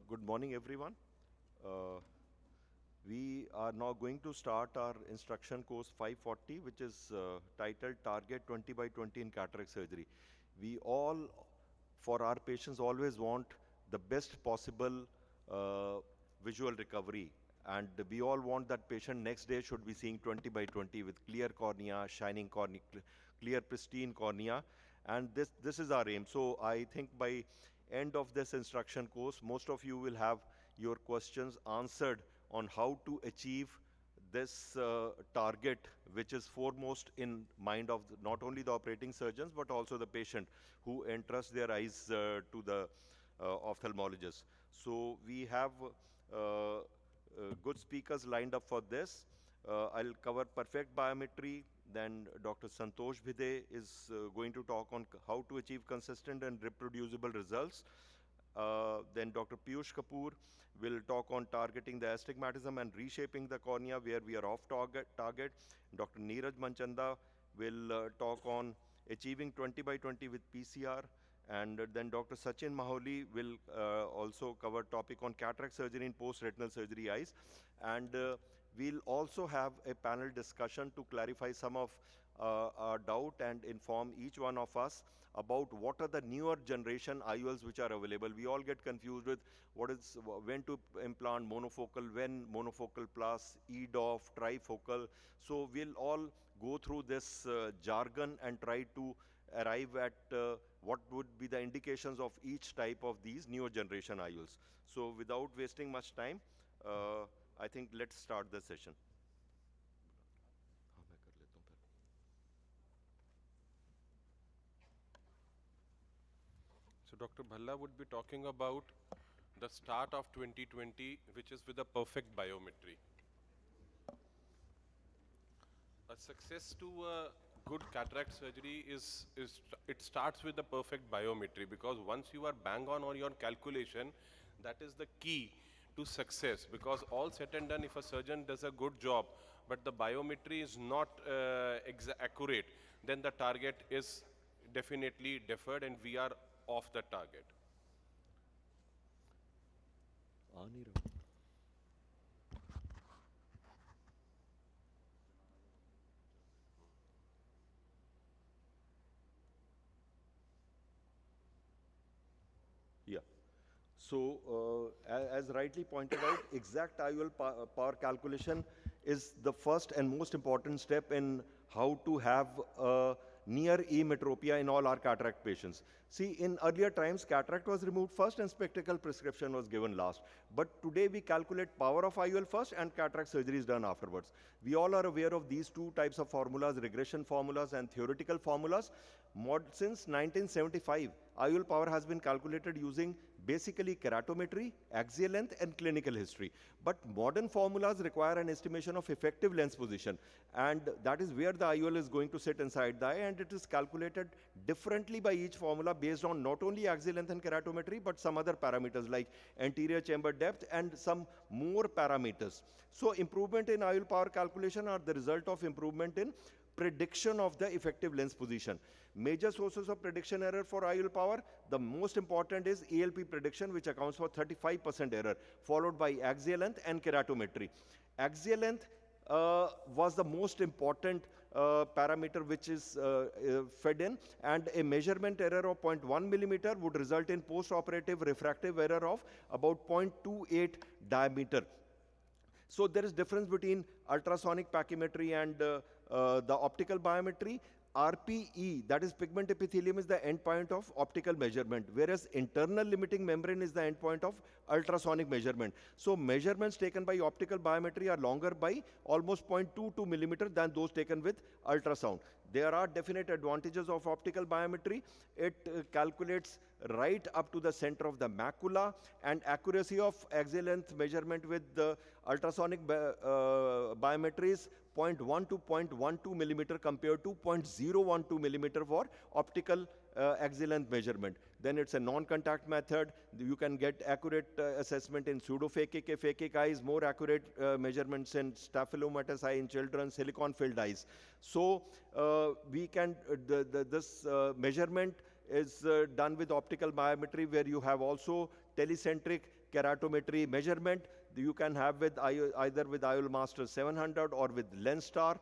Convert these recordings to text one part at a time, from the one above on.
Good morning, everyone. Uh, we are now going to start our instruction course 540, which is titled Target 20 by 20 in Cataract Surgery. We all, for our patients, always want the best possible uh, visual recovery. And we all want that patient next day should be seeing 20 by 20 with clear cornea, shining cornea, clear pristine cornea. And this is our aim. So I think by end of this instruction course, most of you will have your questions answered on how to achieve this target, which is foremost in mind of not only the operating surgeons, but also the patient who entrust their eyes to the ophthalmologist. So we have good speakers lined up for this. I'll cover perfect biometry. Then Dr. Santosh Bhide is going to talk on how to achieve consistent and reproducible results. Then Dr. Piyush Kapoor will talk on targeting the astigmatism and reshaping the cornea where we are off target. Dr. Neeraj Manchanda will talk on achieving 20 by 20 with PCR. And then Dr. Sachin Maholi will also cover topic on cataract surgery in post-retinal surgery eyes. And we'll also have a panel discussion to clarify some of our doubt and inform each one of us about what are the newer generation IOLs which are available. We all get confused with when to implant monofocal, when monofocal plus, EDOF, trifocal. So we'll all go through this jargon and try to arrive at what would be the indications of each type of these newer generation IOLs. So without wasting much time, I think let's start the session. So Dr. Bhalla would be talking about the start of 2020, which is with a perfect biometry. A success to a good cataract surgery it starts with the perfect biometry, because once you are bang on your calculation, that is the key to success. Because all said and done, if a surgeon does a good job, but the biometry is not accurate, then the target is definitely deferred and we are off the target. Yeah. So, as rightly pointed out, exact IOL power calculation is the first and most important step in how to have near emetropia in all our cataract patients. See, in earlier times, cataract was removed first and spectacle prescription was given last. But today we calculate power of IOL first and cataract surgery is done afterwards. We all are aware of these two types of formulas, regression formulas and theoretical formulas. Since 1975, IOL power has been calculated using basically keratometry, axial length, and clinical history. But modern formulas require an estimation of effective lens position, and that is where the IOL is going to sit inside the eye, and it is calculated differently by each formula based on not only axial length and keratometry, but some other parameters like anterior chamber depth and some more parameters. So improvement in IOL power calculation are the result of improvement in prediction of the effective lens position. Major sources of prediction error for IOL power, the most important is ALP prediction, which accounts for 35% error, followed by axial length and keratometry. Axial length was the most important parameter which is fed in, and a measurement error of 0.1 millimeter would result in post-operative refractive error of about 0.28 diameter. So there is difference between ultrasonic pachymetry and the optical biometry. RPE, that is pigment epithelium, is the endpoint of optical measurement, whereas internal limiting membrane is the endpoint of ultrasonic measurement. So measurements taken by optical biometry are longer by almost 0.22 millimeter than those taken with ultrasound. There are definite advantages of optical biometry. It calculates right up to the center of the macula, and accuracy of axial length measurement with the ultrasonic biometry is 0.1 to 0.12 millimeter compared to 0.012 millimeter for optical axial length measurement. Then it's a non-contact method. You can get accurate assessment in pseudophakic eyes, more accurate measurements in staphylomatous eye in children, silicon-filled eyes. So we can, this measurement is done with optical biometry, where you have also telecentric keratometry measurement. You can have with either with IOL Master 700 or with LensStar,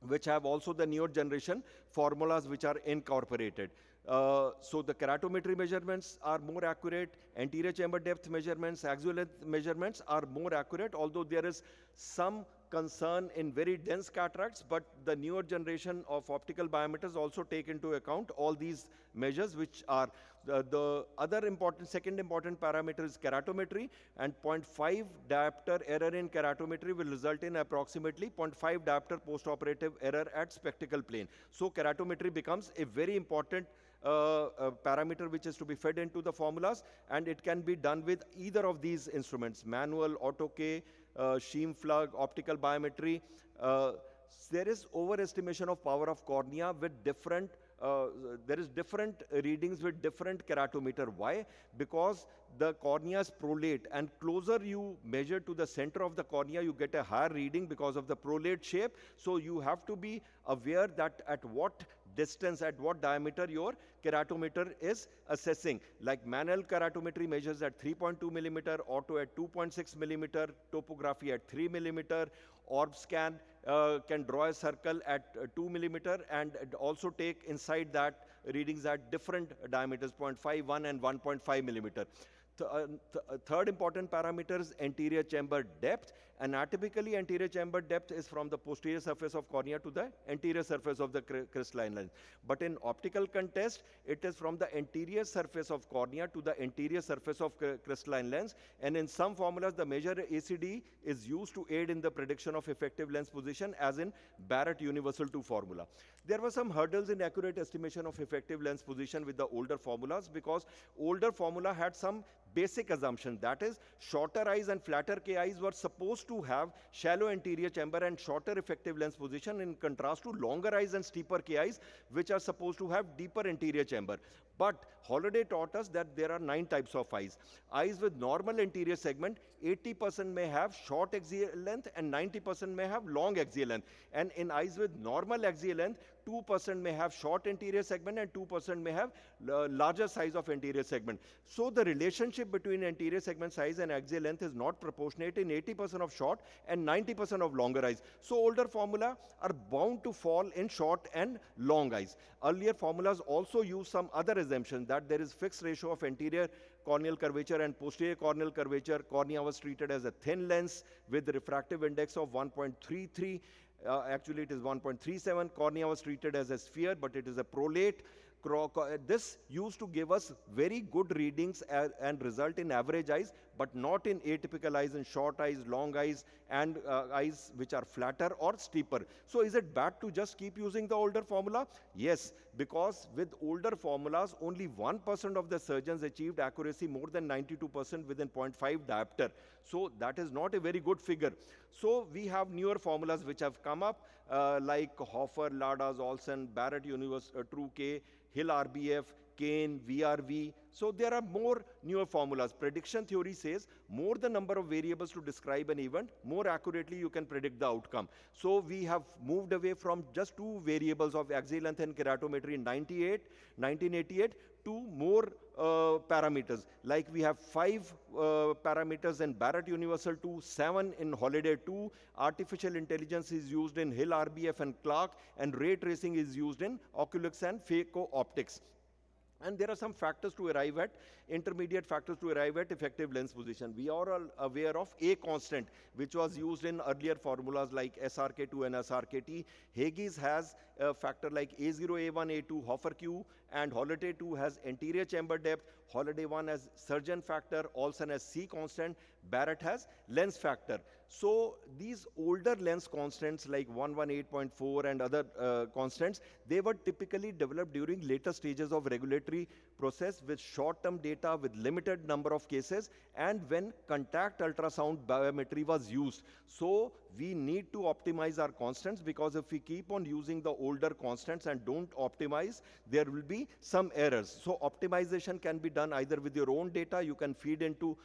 which have also the newer generation formulas which are incorporated. So the keratometry measurements are more accurate, anterior chamber depth measurements, axial length measurements are more accurate, although there is some concern in very dense cataracts, but the newer generation of optical biometers also take into account all these measures, which are the other important, second important parameter is keratometry, and 0.5 diopter error in keratometry will result in approximately 0.5 diopter postoperative error at spectacle plane. So keratometry becomes a very important parameter which is to be fed into the formulas, and it can be done with either of these instruments, manual, auto-K, Sheem plug, optical biometry. There is overestimation of power of cornea with different, there is different readings with different keratometer. Why? Because the cornea is prolate, and closer you measure to the center of the cornea, you get a higher reading because of the prolate shape. So you have to be aware that at what distance, at what diameter your keratometer is assessing. Like manual keratometry measures at 3.2 millimeter, auto at 2.6 millimeter, topography at 3 millimeter, orb scan can draw a circle at 2 millimeter and also take inside that readings at different diameters, 0.5, 1 and 1.5 millimeter. Third important parameter is anterior chamber depth, and atypically anterior chamber depth is from the posterior surface of cornea to the anterior surface of the crystalline lens. But in optical contest, it is from the anterior surface of cornea to the anterior surface of crystalline lens, and in some formulas the measure ACD is used to aid in the prediction of effective lens position, as in Barrett Universal 2 formula. There were some hurdles in accurate estimation of effective lens position with the older formulas, because older formula had some basic assumption, that is, shorter eyes and flatter K eyes were supposed to have shallow anterior chamber and shorter effective lens position, in contrast to longer eyes and steeper K eyes, which are supposed to have deeper anterior chamber. But Holliday taught us that there are 9 types of eyes. Eyes with normal anterior segment, 80% may have short axial length and 90% may have long axial length. And in eyes with normal axial length, 2% may have short anterior segment and 2% may have larger size of anterior segment. So the relationship between anterior segment size and axial length is not proportionate in 80% of short and 90% of longer eyes. So older formula are bound to fall in short and long eyes. Earlier formulas also use some other assumption, that there is fixed ratio of anterior corneal curvature and posterior corneal curvature. Cornea was treated as a thin lens with a refractive index of 1.33. Actually, it is 1.37. Cornea was treated as a sphere, but it is a prolate. This used to give us very good readings and result in average eyes, but not in atypical eyes, in short eyes, long eyes, and eyes which are flatter or steeper. So is it bad to just keep using the older formula? Yes, because with older formulas, only 1% of the surgeons achieved accuracy more than 92% within 0.5 diopter. So that is not a very good figure. So we have newer formulas which have come up, like Hoffer, Ladas, Olsen, Barrett Universe, True K, Hill RBF, Kane, VRV. So there are more newer formulas. Prediction theory says more the number of variables to describe an event, more accurately you can predict the outcome. So we have moved away from just 2 variables of axial length and keratometry in 1988 to more parameters. Like we have 5 parameters in Barrett Universal 2, 7 in Holliday 2, artificial intelligence is used in Hill RBF and Clark, and ray tracing is used in Oculus and Phaco optics. And there are some factors to arrive at, intermediate factors to arrive at effective lens position. We are all aware of A constant, which was used in earlier formulas like SRK2 and SRKT. Haigis has a factor like A0, A1, A2, Hoffer Q, and Holliday 2 has anterior chamber depth, Holliday 1 has surgeon factor, Olsen has C constant, Barrett has lens factor. So these older lens constants like 118.4 and other constants, they were typically developed during later stages of regulatory process with short-term data with limited number of cases, and when contact ultrasound biometry was used. So we need to optimize our constants, because if we keep on using the older constants and don't optimize, there will be some errors. So optimization can be done either with your own data. You can feed into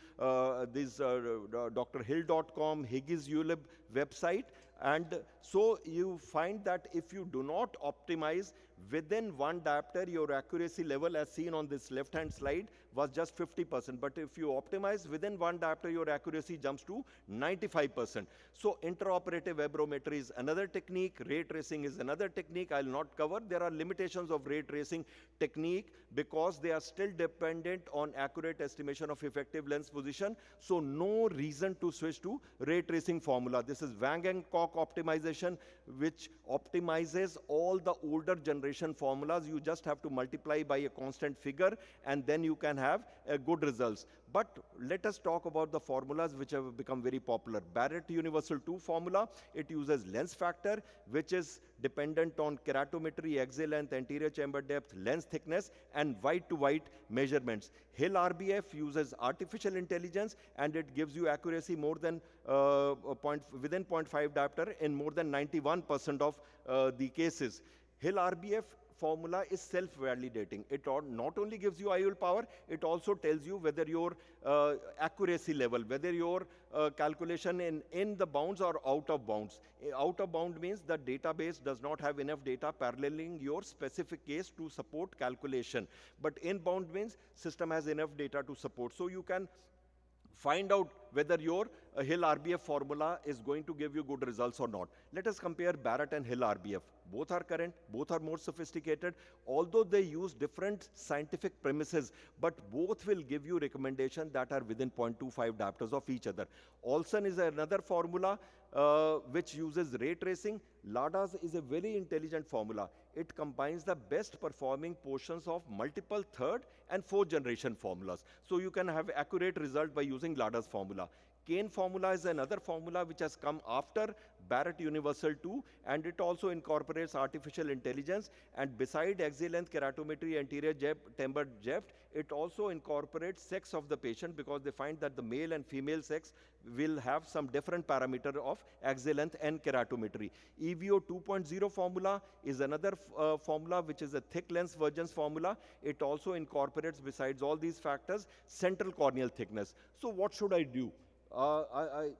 this drhill.com, Higgins ULIB website, and so you find that if you do not optimize within 1 diopter, your accuracy level, as seen on this left-hand slide, was just 50%. But if you optimize within one diopter, your accuracy jumps to 95%. So interoperative aberrometry is another technique. Ray tracing is another technique I'll not cover. There are limitations of ray tracing technique because they are still dependent on accurate estimation of effective lens position. So no reason to switch to ray tracing formula. This is Wang and Koch optimization, which optimizes all the older generation formulas. You just have to multiply by a constant figure, and then you can have good results. But let us talk about the formulas which have become very popular. Barrett Universal 2 formula, it uses lens factor, which is dependent on keratometry, axial length, anterior chamber depth, lens thickness, and white-to-white measurements. Hill RBF uses artificial intelligence, and it gives you accuracy more than within 0.5 diopter in more than 91% of the cases. Hill RBF formula is self-validating. It not only gives you IOL power, it also tells you whether your accuracy level, whether your calculation in the bounds or out of bounds. Out of bound means the database does not have enough data paralleling your specific case to support calculation. But in bound means system has enough data to support. So you can find out whether your Hill RBF formula is going to give you good results or not. Let us compare Barrett and Hill RBF. Both are current, both are more sophisticated, although they use different scientific premises, but both will give you recommendations that are within 0.25 diopters of each other. Olsen is another formula which uses ray tracing. LADAS is a very intelligent formula. It combines the best performing portions of multiple third and fourth generation formulas. So you can have accurate result by using LADAS formula. Kane formula is another formula which has come after Barrett Universal 2, and it also incorporates artificial intelligence. And beside axial length, keratometry, anterior chamber depth, it also incorporates sex of the patient, because they find that the male and female sex will have some different parameter of axial length and keratometry. EVO 2.0 formula is another formula which is a thick lens vergence formula. It also incorporates, besides all these factors, central corneal thickness. So what should I do?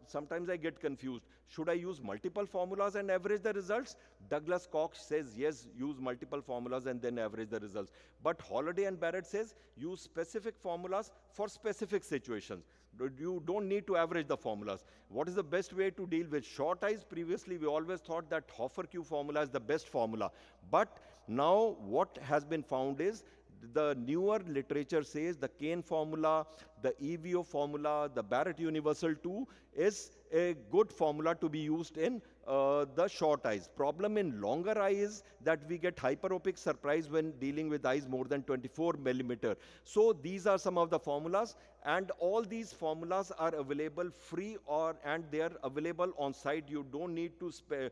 Sometimes I get confused. Should I use multiple formulas and average the results? Douglas Koch says, yes, use multiple formulas and then average the results. But Holliday and Barrett says, use specific formulas for specific situations. You don't need to average the formulas. What is the best way to deal with short eyes? Previously, we always thought that Hoffer-Q formula is the best formula. But now what has been found is, the newer literature says the Kane formula, the EVO formula, the Barrett Universal 2 is a good formula to be used in the short eyes. Problem in longer eyes is that we get hyperopic surprise when dealing with eyes more than 24 millimeter. So these are some of the formulas, and all these formulas are available free and they are available on site. You don't need to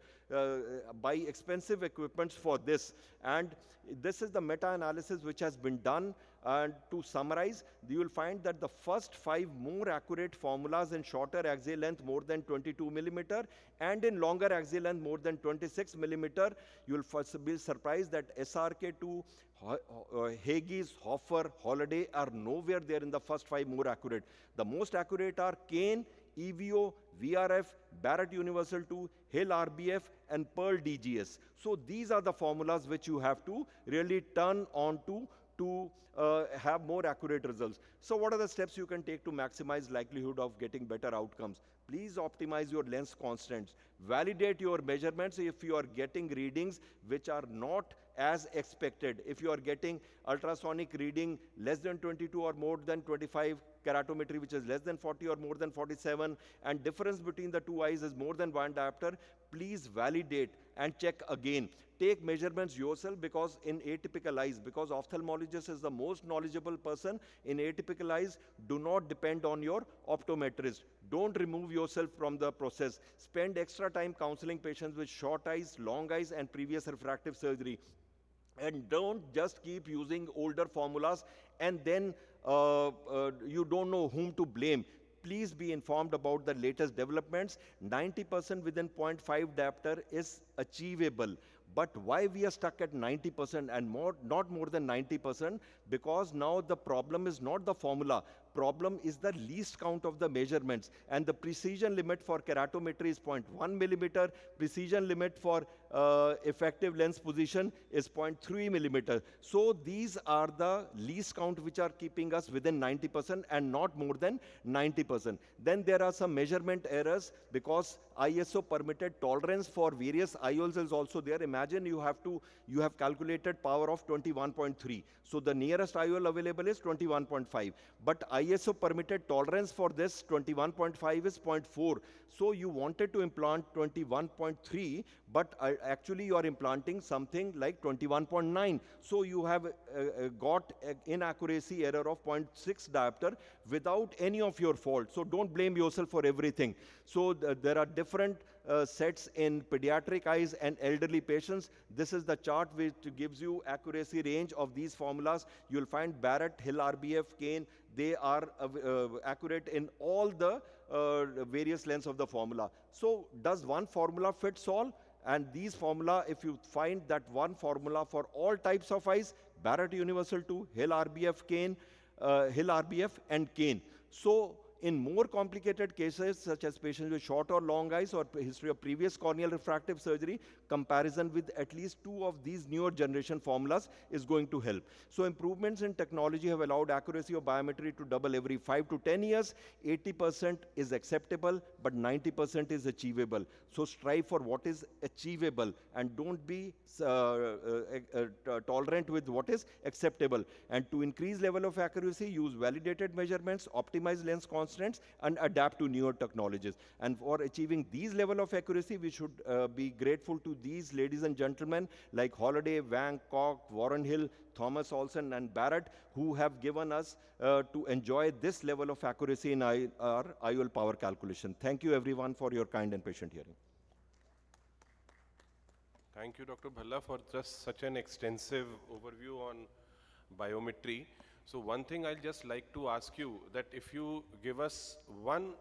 buy expensive equipments for this. And this is the meta-analysis which has been done. And to summarize, you will find that the first 5 more accurate formulas in shorter axial length more than 22 millimeter and in longer axial length more than 26 millimeter, you will first be surprised that SRK2, Haigis, Hoffer, Holliday are nowhere there in the first 5 more accurate. The most accurate are Kane, EVO, VRF, Barrett Universal 2, Hill RBF, and Pearl DGS. So these are the formulas which you have to really turn on to have more accurate results. So what are the steps you can take to maximize likelihood of getting better outcomes? Please optimize your lens constants. Validate your measurements if you are getting readings which are not as expected. If you are getting ultrasonic reading less than 22 or more than 25, keratometry which is less than 40 or more than 47, and difference between the two eyes is more than 1 diopter, please validate and check again. Take measurements yourself, because in atypical eyes, because ophthalmologist is the most knowledgeable person, in atypical eyes, do not depend on your optometrist. Don't remove yourself from the process. Spend extra time counseling patients with short eyes, long eyes, and previous refractive surgery. And don't just keep using older formulas and then you don't know whom to blame. Please be informed about the latest developments. 90% within 0.5 diopter is achievable. But why we are stuck at 90% and not more than 90%? Because now the problem is not the formula. Problem is the least count of the measurements. And the precision limit for keratometry is 0.1 millimeter. Precision limit for effective lens position is 0.3 millimeter. So these are the least count which are keeping us within 90% and not more than 90%. Then there are some measurement errors because ISO permitted tolerance for various IOLs is also there. Imagine you have calculated power of 21.3. So the nearest IOL available is 21.5. But ISO permitted tolerance for this 21.5 is 0.4. So you wanted to implant 21.3, but actually you are implanting something like 21.9. So you have got an inaccuracy error of 0.6 diopter without any of your fault. So don't blame yourself for everything. So there are different sets in pediatric eyes and elderly patients. This is the chart which gives you accuracy range of these formulas. You'll find Barrett, Hill, RBF, Kane. They are accurate in all the various lengths of the formula. So does one formula fits all? And these formula, if you find that one formula for all types of eyes, Barrett Universal 2, Hill RBF, Kane, Hill RBF and Kane. So in more complicated cases, such as patients with short or long eyes or history of previous corneal refractive surgery, comparison with at least two of these newer generation formulas is going to help. So improvements in technology have allowed accuracy of biometry to double every 5 to 10 years. 80% is acceptable, but 90% is achievable. So strive for what is achievable and don't be tolerant with what is acceptable. And to increase level of accuracy, use validated measurements, optimize lens constants, and adapt to newer technologies. And for achieving these level of accuracy, we should be grateful to these ladies and gentlemen like Holiday, Wang, Koch, Warren Hill, Thomas Olson, and Barrett, who have given us to enjoy this level of accuracy in our IOL power calculation. Thank you everyone for your kind and patient hearing. Thank you, Dr. Bhalla, for just such an extensive overview on biometry. So one thing I'll just like to ask you, that if you give us one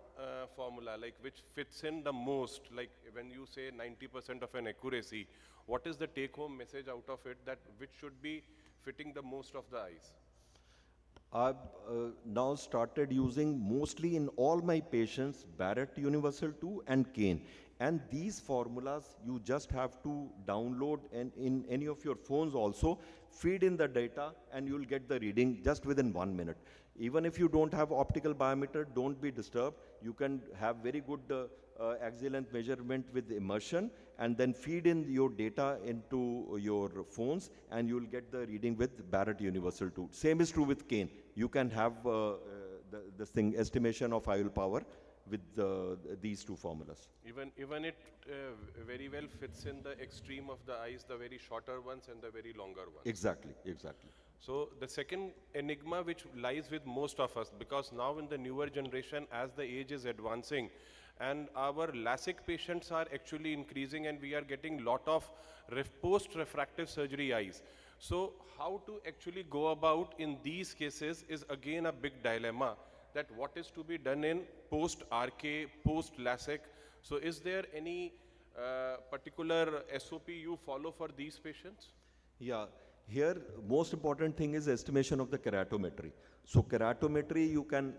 formula, like which fits in the most, like when you say 90% of an accuracy, what is the take-home message out of it that which should be fitting the most of the eyes? I've now started using mostly in all my patients Barrett Universal 2 and Kane. And these formulas you just have to download and in any of your phones also, feed in the data and you'll get the reading just within 1 minute. Even if you don't have optical biometer, don't be disturbed. You can have very good axial length measurement with immersion and then feed in your data into your phones and you'll get the reading with Barrett Universal 2. Same is true with Kane. You can have this thing, estimation of IOL power with these two formulas. Even it very well fits in the extreme of the eyes, the very shorter ones and the very longer ones. Exactly, exactly. So the second enigma which lies with most of us, because now in the newer generation, as the age is advancing, and our LASIK patients are actually increasing and we are getting lot of post-refractive surgery eyes. So how to actually go about in these cases is again a big dilemma, that what is to be done in post-RK, post-LASIK. So is there any particular SOP you follow for these patients? Yeah, here most important thing is estimation of the keratometry. So keratometry you can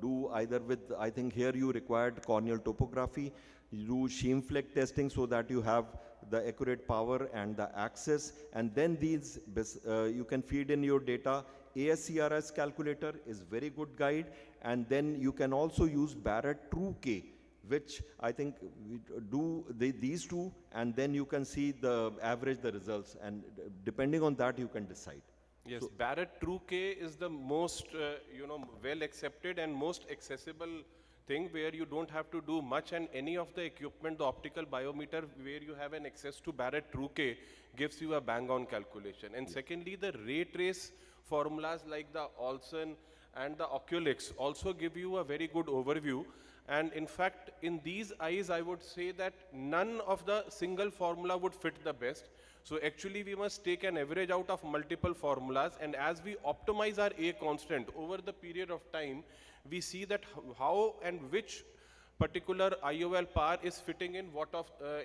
do either with, I think here you required corneal topography, you do Scheimpfleck testing so that you have the accurate power and the access, and then these you can feed in your data. ASCRS calculator is very good guide, and then you can also use Barrett TrueK, which I think we do these two, and then you can see the average the results, and depending on that you can decide. Yes, so Barrett TrueK is the most well accepted and most accessible thing, where you don't have to do much, and any of the equipment, the optical biometer where you have an access to Barrett TrueK gives you a bang on calculation. And secondly, the ray trace formulas like the Olson and the Oculix also give you a very good overview. And in fact, in these eyes, I would say that none of the single formula would fit the best. So actually, we must take an average out of multiple formulas, and as we optimize our A constant over the period of time, we see that how and which particular IOL power is fitting in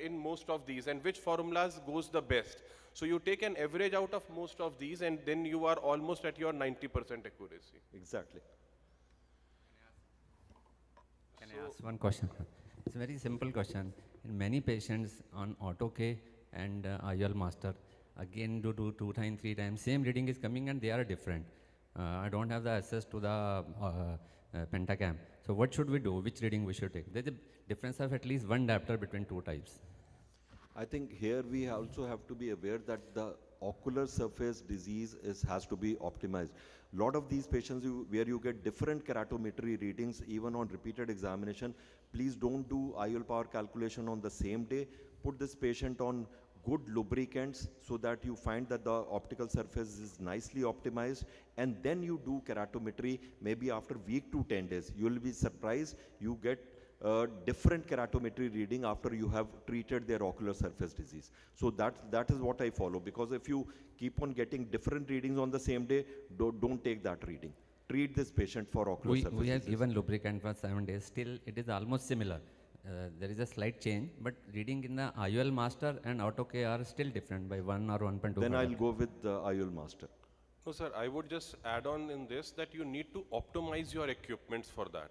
in most of these, and which formulas goes the best. So you take an average out of most of these, and then you are almost at your 90% accuracy. Exactly. Can I ask one question? It's a very simple question. In many patients on auto-K and IOL master, again do two times, three times, same reading is coming and they are different. I don't have the access to the pentacam. So what should we do? Which reading we should take? There's a difference of at least one diopter between two types. I think here we also have to be aware that the ocular surface disease has to be optimized. Lot of these patients where you get different keratometry readings even on repeated examination, please don't do IOL power calculation on the same day. Put this patient on good lubricants so that you find that the optical surface is nicely optimized, and then you do keratometry maybe after week to 10 days. You will be surprised you get different keratometry reading after you have treated their ocular surface disease. So that is what I follow, because if you keep on getting different readings on the same day, don't take that reading. Treat this patient for ocular surface We have disease. given lubricant for 7 days. Still, it is almost similar. There is a slight change, but reading in the IOL master and auto-K are still different by 1 or 1.2. Then I'll go with the IOL master. No, sir, I would just add on in this that you need to optimize your equipments for that.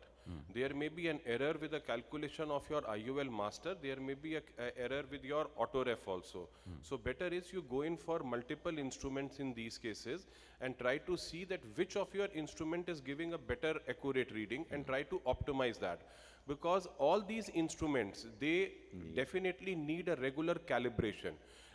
There may be an error with the calculation of your IOL master. There may be a error with your auto-ref also. So better is you go in for multiple instruments in these cases and try to see that which of your instrument is giving a better accurate reading and try to optimize that. Because all these instruments, they definitely need a regular calibration.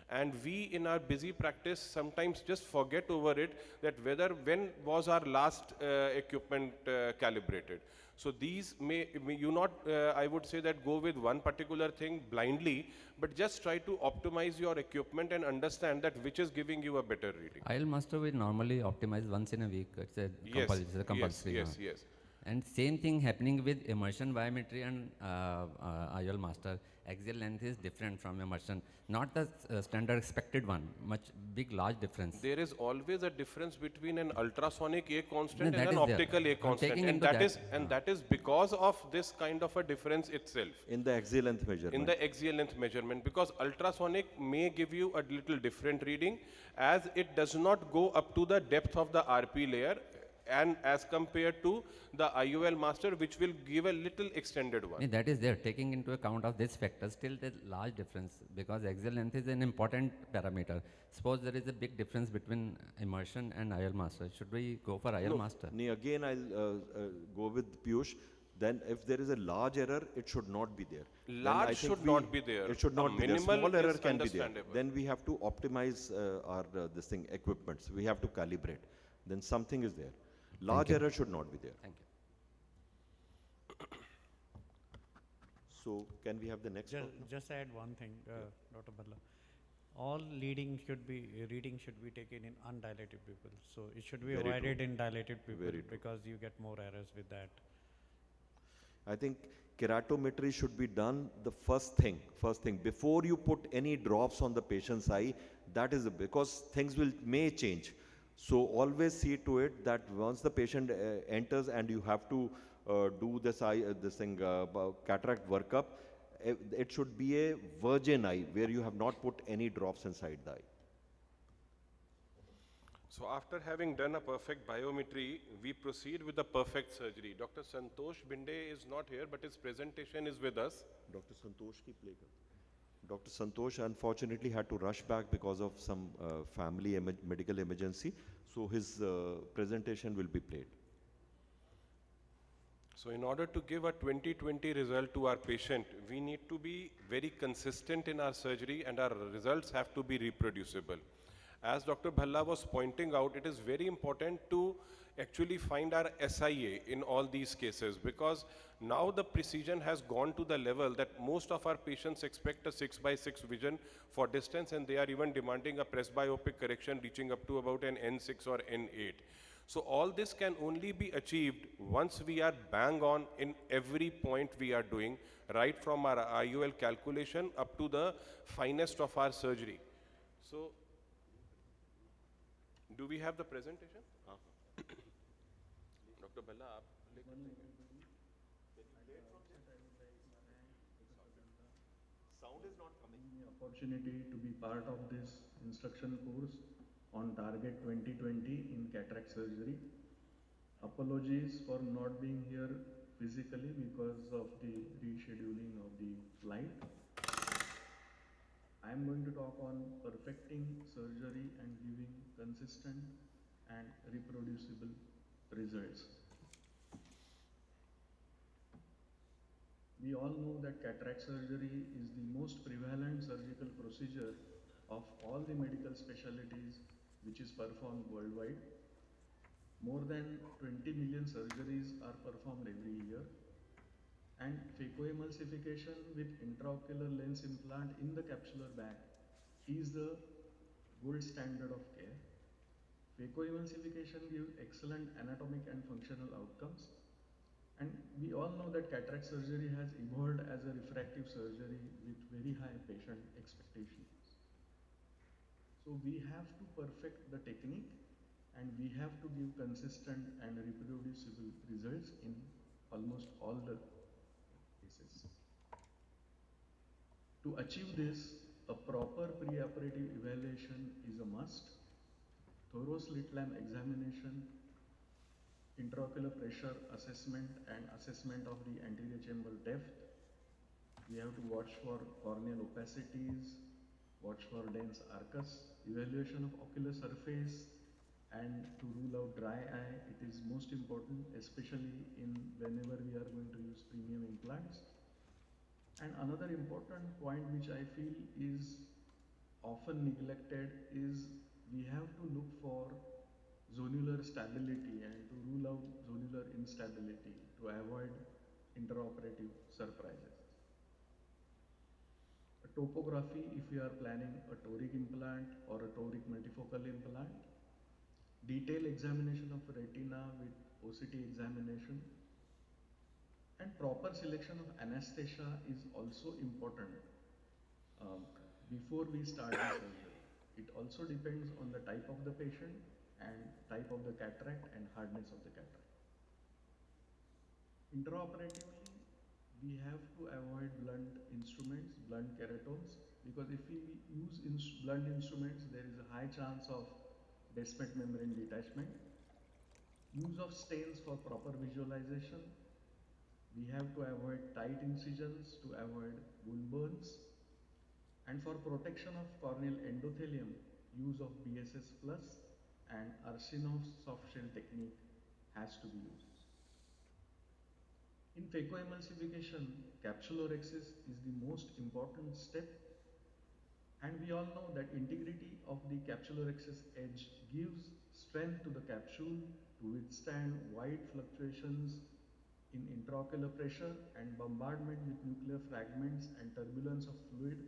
And we in our busy practice sometimes just forget over it that when was our last equipment calibrated. So these may you not, I would say that go with one particular thing blindly, but just try to optimize your equipment and understand that which is giving you a better reading. IOL master we normally optimize once in a week. It's a compulsory. Yes. And same thing happening with immersion biometry and IOL master. Axial length is different from immersion. Not the standard expected one, large difference. There is always a difference between an ultrasonic A constant No, and that an is there. optical A I'm constant. taking And into that that. is that is because of this kind of a difference itself. In the axial length measurement. In the axial length measurement, because ultrasonic may give you a little different reading as it does not go up to the depth of the RP layer and as compared to the IOL master, which will give a little extended one. Yeah, that is there. Taking into account of this factor, still there's large difference because axial length is an important parameter. Suppose there is a big difference between immersion and IOL master. Should we go for IOL master? Again, I'll go with Piyush. Then if there is a large error, it should not be there. Large should not be there. It should A not be there. minimal Small error is can be there. understandable. Then we have to optimize our equipments. We have to calibrate. Then something is there. Large error should not be there. Thank you. So can we have the next one? Just add one thing, Dr. Bhalla. All reading should be taken in undilated pupil. So it should be Very avoided true. in dilated pupil Very true. because you get more errors with that. I think keratometry should be done the first thing before you put any drops on the patient's eye. That is because things may change. So always see to it that once the patient enters and you have to do this cataract workup, it should be a virgin eye where you have not put any drops inside the eye. So after having done a perfect biometry, we proceed with the perfect surgery. Dr. Santosh Binde is not here, but his presentation is with us. Dr. Santosh ki play kar. Dr. Santosh unfortunately had to rush back because of some family medical emergency. So his presentation will be played. So in order to give a 20/20 result to our patient, we need to be very consistent in our surgery and our results have to be reproducible. As Dr. Bhalla was pointing out, it is very important to actually find our SIA in all these cases because now the precision has gone to the level that most of our patients expect a 6/6 vision for distance and they are even demanding a presbyopic correction reaching up to about an N6 or N8. So all this can only be achieved once we are bang on in every point we are doing, right from our IOL calculation up to the finest of our surgery. So, do we have the presentation? Dr. Bhalla, Sound is not coming. Opportunity to be part of this instruction course on Target 2020 in cataract surgery. Apologies for not being here physically because of the rescheduling of the flight. I am going to talk on perfecting surgery and giving consistent and reproducible results. We all know that cataract surgery is the most prevalent surgical procedure of all the medical specialties which is performed worldwide. More than 20 million surgeries are performed every year, and phacoemulsification with intraocular lens implant in the capsular bag is the gold standard of care. Phacoemulsification gives excellent anatomic and functional outcomes, and we all know that cataract surgery has evolved as a refractive surgery with very high patient expectations. So we have to perfect the technique, and we have to give consistent and reproducible results in almost all the cases. To achieve this, a proper preoperative evaluation is a must. Thorough slit lamp examination, intraocular pressure assessment, and assessment of the anterior chamber depth. We have to watch for corneal opacities, watch for dense arcus, evaluation of ocular surface, and to rule out dry eye. It is most important, especially whenever we are going to use premium implants. And another important point which I feel is often neglected is we have to look for zonular stability and to rule out zonular instability to avoid intraoperative surprises. A topography, if we are planning a toric implant or a toric multifocal implant, detailed examination of retina with OCT examination, and proper selection of anesthesia is also important before we start the surgery. It also depends on the type of the patient and type of the cataract and hardness of the cataract. Intraoperatively, we have to avoid blunt instruments, blunt keratomes, because if we use blunt instruments, there is a high chance of basement membrane detachment. Use of stains for proper visualization. We have to avoid tight incisions to avoid wound burns. And for protection of corneal endothelium, use of BSS plus and Arsenov's soft shell technique has to be used. In phacoemulsification, capsulorhexis is the most important step, and we all know that integrity of the capsulorhexis edge gives strength to the capsule to withstand wide fluctuations in intraocular pressure and bombardment with nuclear fragments and turbulence of fluid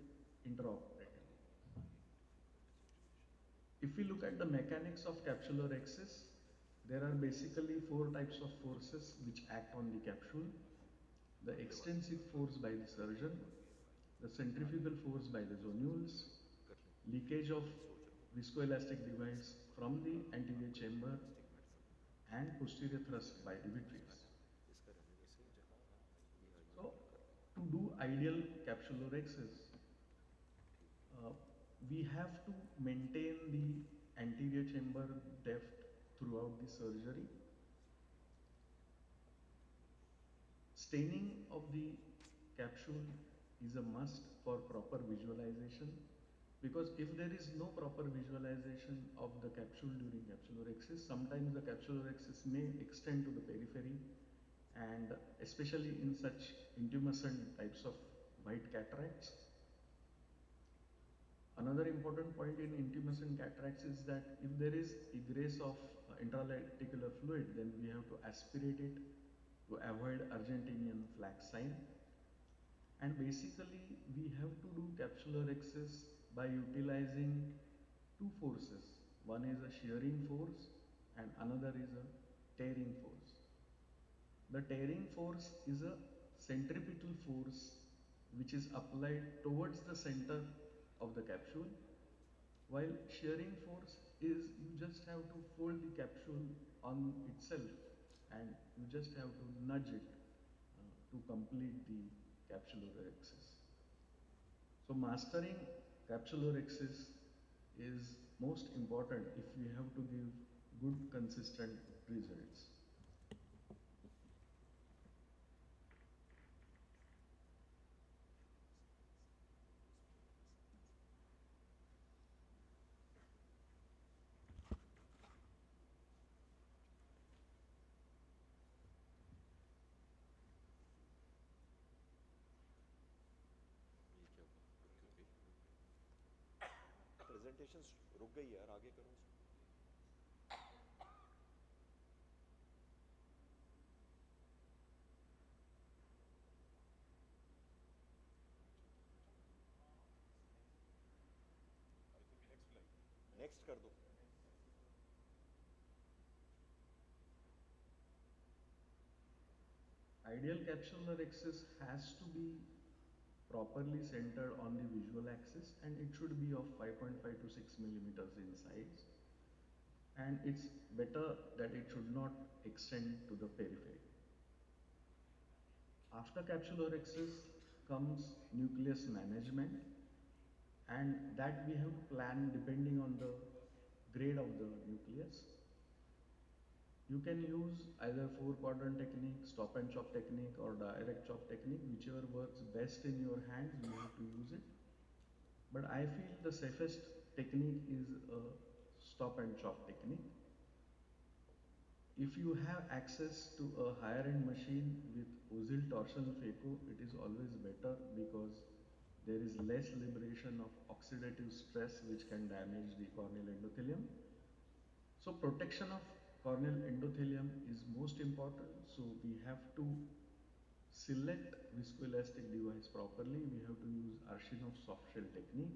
intraoperatively. If we look at the mechanics of capsulorhexis, there are basically 4 types of forces which act on the capsule. The extensive force by the surgeon, the centrifugal force by the zonules, leakage of viscoelastic device from the anterior chamber, and posterior thrust by the vitreous. So, to do ideal capsulorhexis, we have to maintain the anterior chamber depth throughout the surgery. Staining of the capsule is a must for proper visualization, because if there is no proper visualization of the capsule during capsulorhexis, sometimes the capsulorhexis may extend to the periphery, and especially in such intumescent types of white cataracts. Another important point in intumescent cataracts is that if there is egress of intralenticular fluid, then we have to aspirate it to avoid Argentinian flag sign. And basically, we have to do capsulorhexis by utilizing 2 forces. One is a shearing force and another is a tearing force. The tearing force is a centripetal force which is applied towards the center of the capsule, while shearing force is you just have to fold the capsule on itself and you just have to nudge it to complete the capsulorhexis. So mastering capsulorhexis is most important if we have to give good consistent results. Presentation रुक गई यार, आगे करो। Next कर दो। Ideal capsular axis has to be properly centered on the visual axis, and it should be of 5.5 to 6 millimeters in size, and it's better that it should not extend to the periphery. After capsular axis comes nucleus management, and that we have to plan depending on the grade of the nucleus. You can use either 4-quadrant technique, stop and chop technique, or direct chop technique, whichever works best in your hands, you have to use it. But I feel the safest technique is a stop and chop technique. If you have access to a higher end machine with Ozil torsional phaco, it is always better because there is less liberation of oxidative stress which can damage the corneal endothelium. So protection of corneal endothelium is most important. So we have to select viscoelastic device properly. We have to use Arshinov soft shell technique.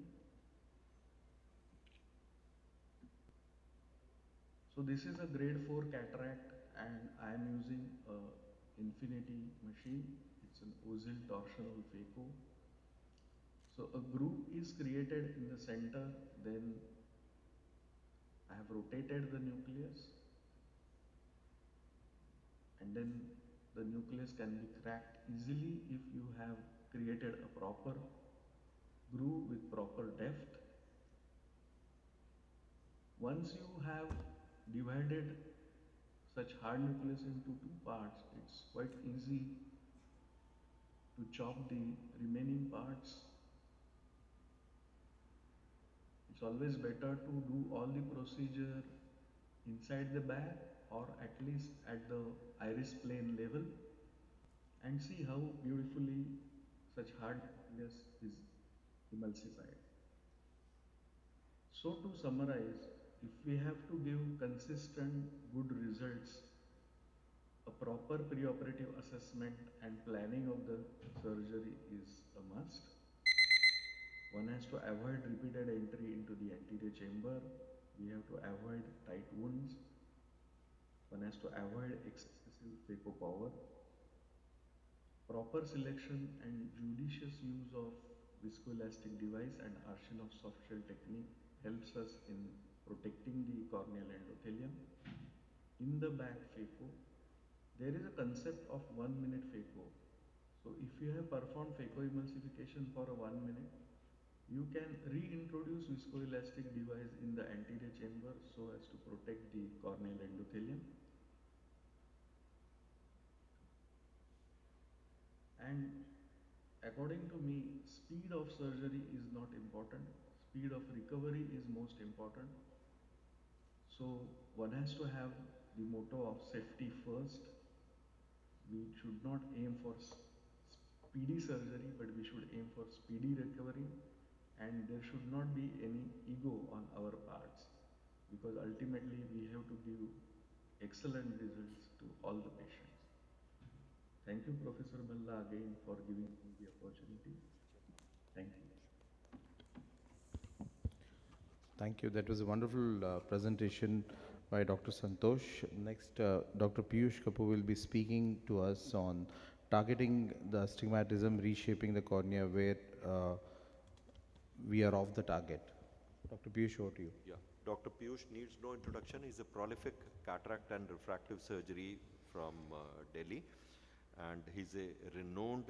So this is a grade 4 cataract, and I am using a Infinity machine. It's an Ozil torsional phaco. So a groove is created in the center, then I have rotated the nucleus, and then the nucleus can be cracked easily if you have created a proper groove with proper depth. Once you have divided such hard nucleus into two parts, it's quite easy to chop the remaining parts. It's always better to do all the procedure inside the bag, or at least at the iris plane level, and see how beautifully such hard nucleus is emulsified. So to summarize, if we have to give consistent good results, a proper preoperative assessment and planning of the surgery is a must. One has to avoid repeated entry into the anterior chamber. We have to avoid tight wounds. One has to avoid excessive phaco power. Proper selection and judicious use of viscoelastic device and Arshinov soft shell technique helps us in protecting the corneal endothelium. In the back phaco, there is a concept of 1 minute phaco. So if you have performed phacoemulsification for a 1 minute, you can reintroduce viscoelastic device in the anterior chamber so as to protect the corneal endothelium. And according to me, speed of surgery is not important. Speed of recovery is most important. So one has to have the motto of safety first. We should not aim for speedy surgery, but we should aim for speedy recovery, and there should not be any ego on our parts, because ultimately we have to give excellent results to all the patients. Thank you, Professor Bhalla, again for giving me the opportunity. Thank you. Thank you. That was a wonderful presentation by Dr. Santosh. Next, Dr. Piyush Kapoor will be speaking to us on targeting the astigmatism, reshaping the cornea where we are off the target. Dr. Piyush, over to you. Yeah, Dr. Piyush needs no introduction. He's a prolific cataract and refractive surgery from Delhi, and he's a renowned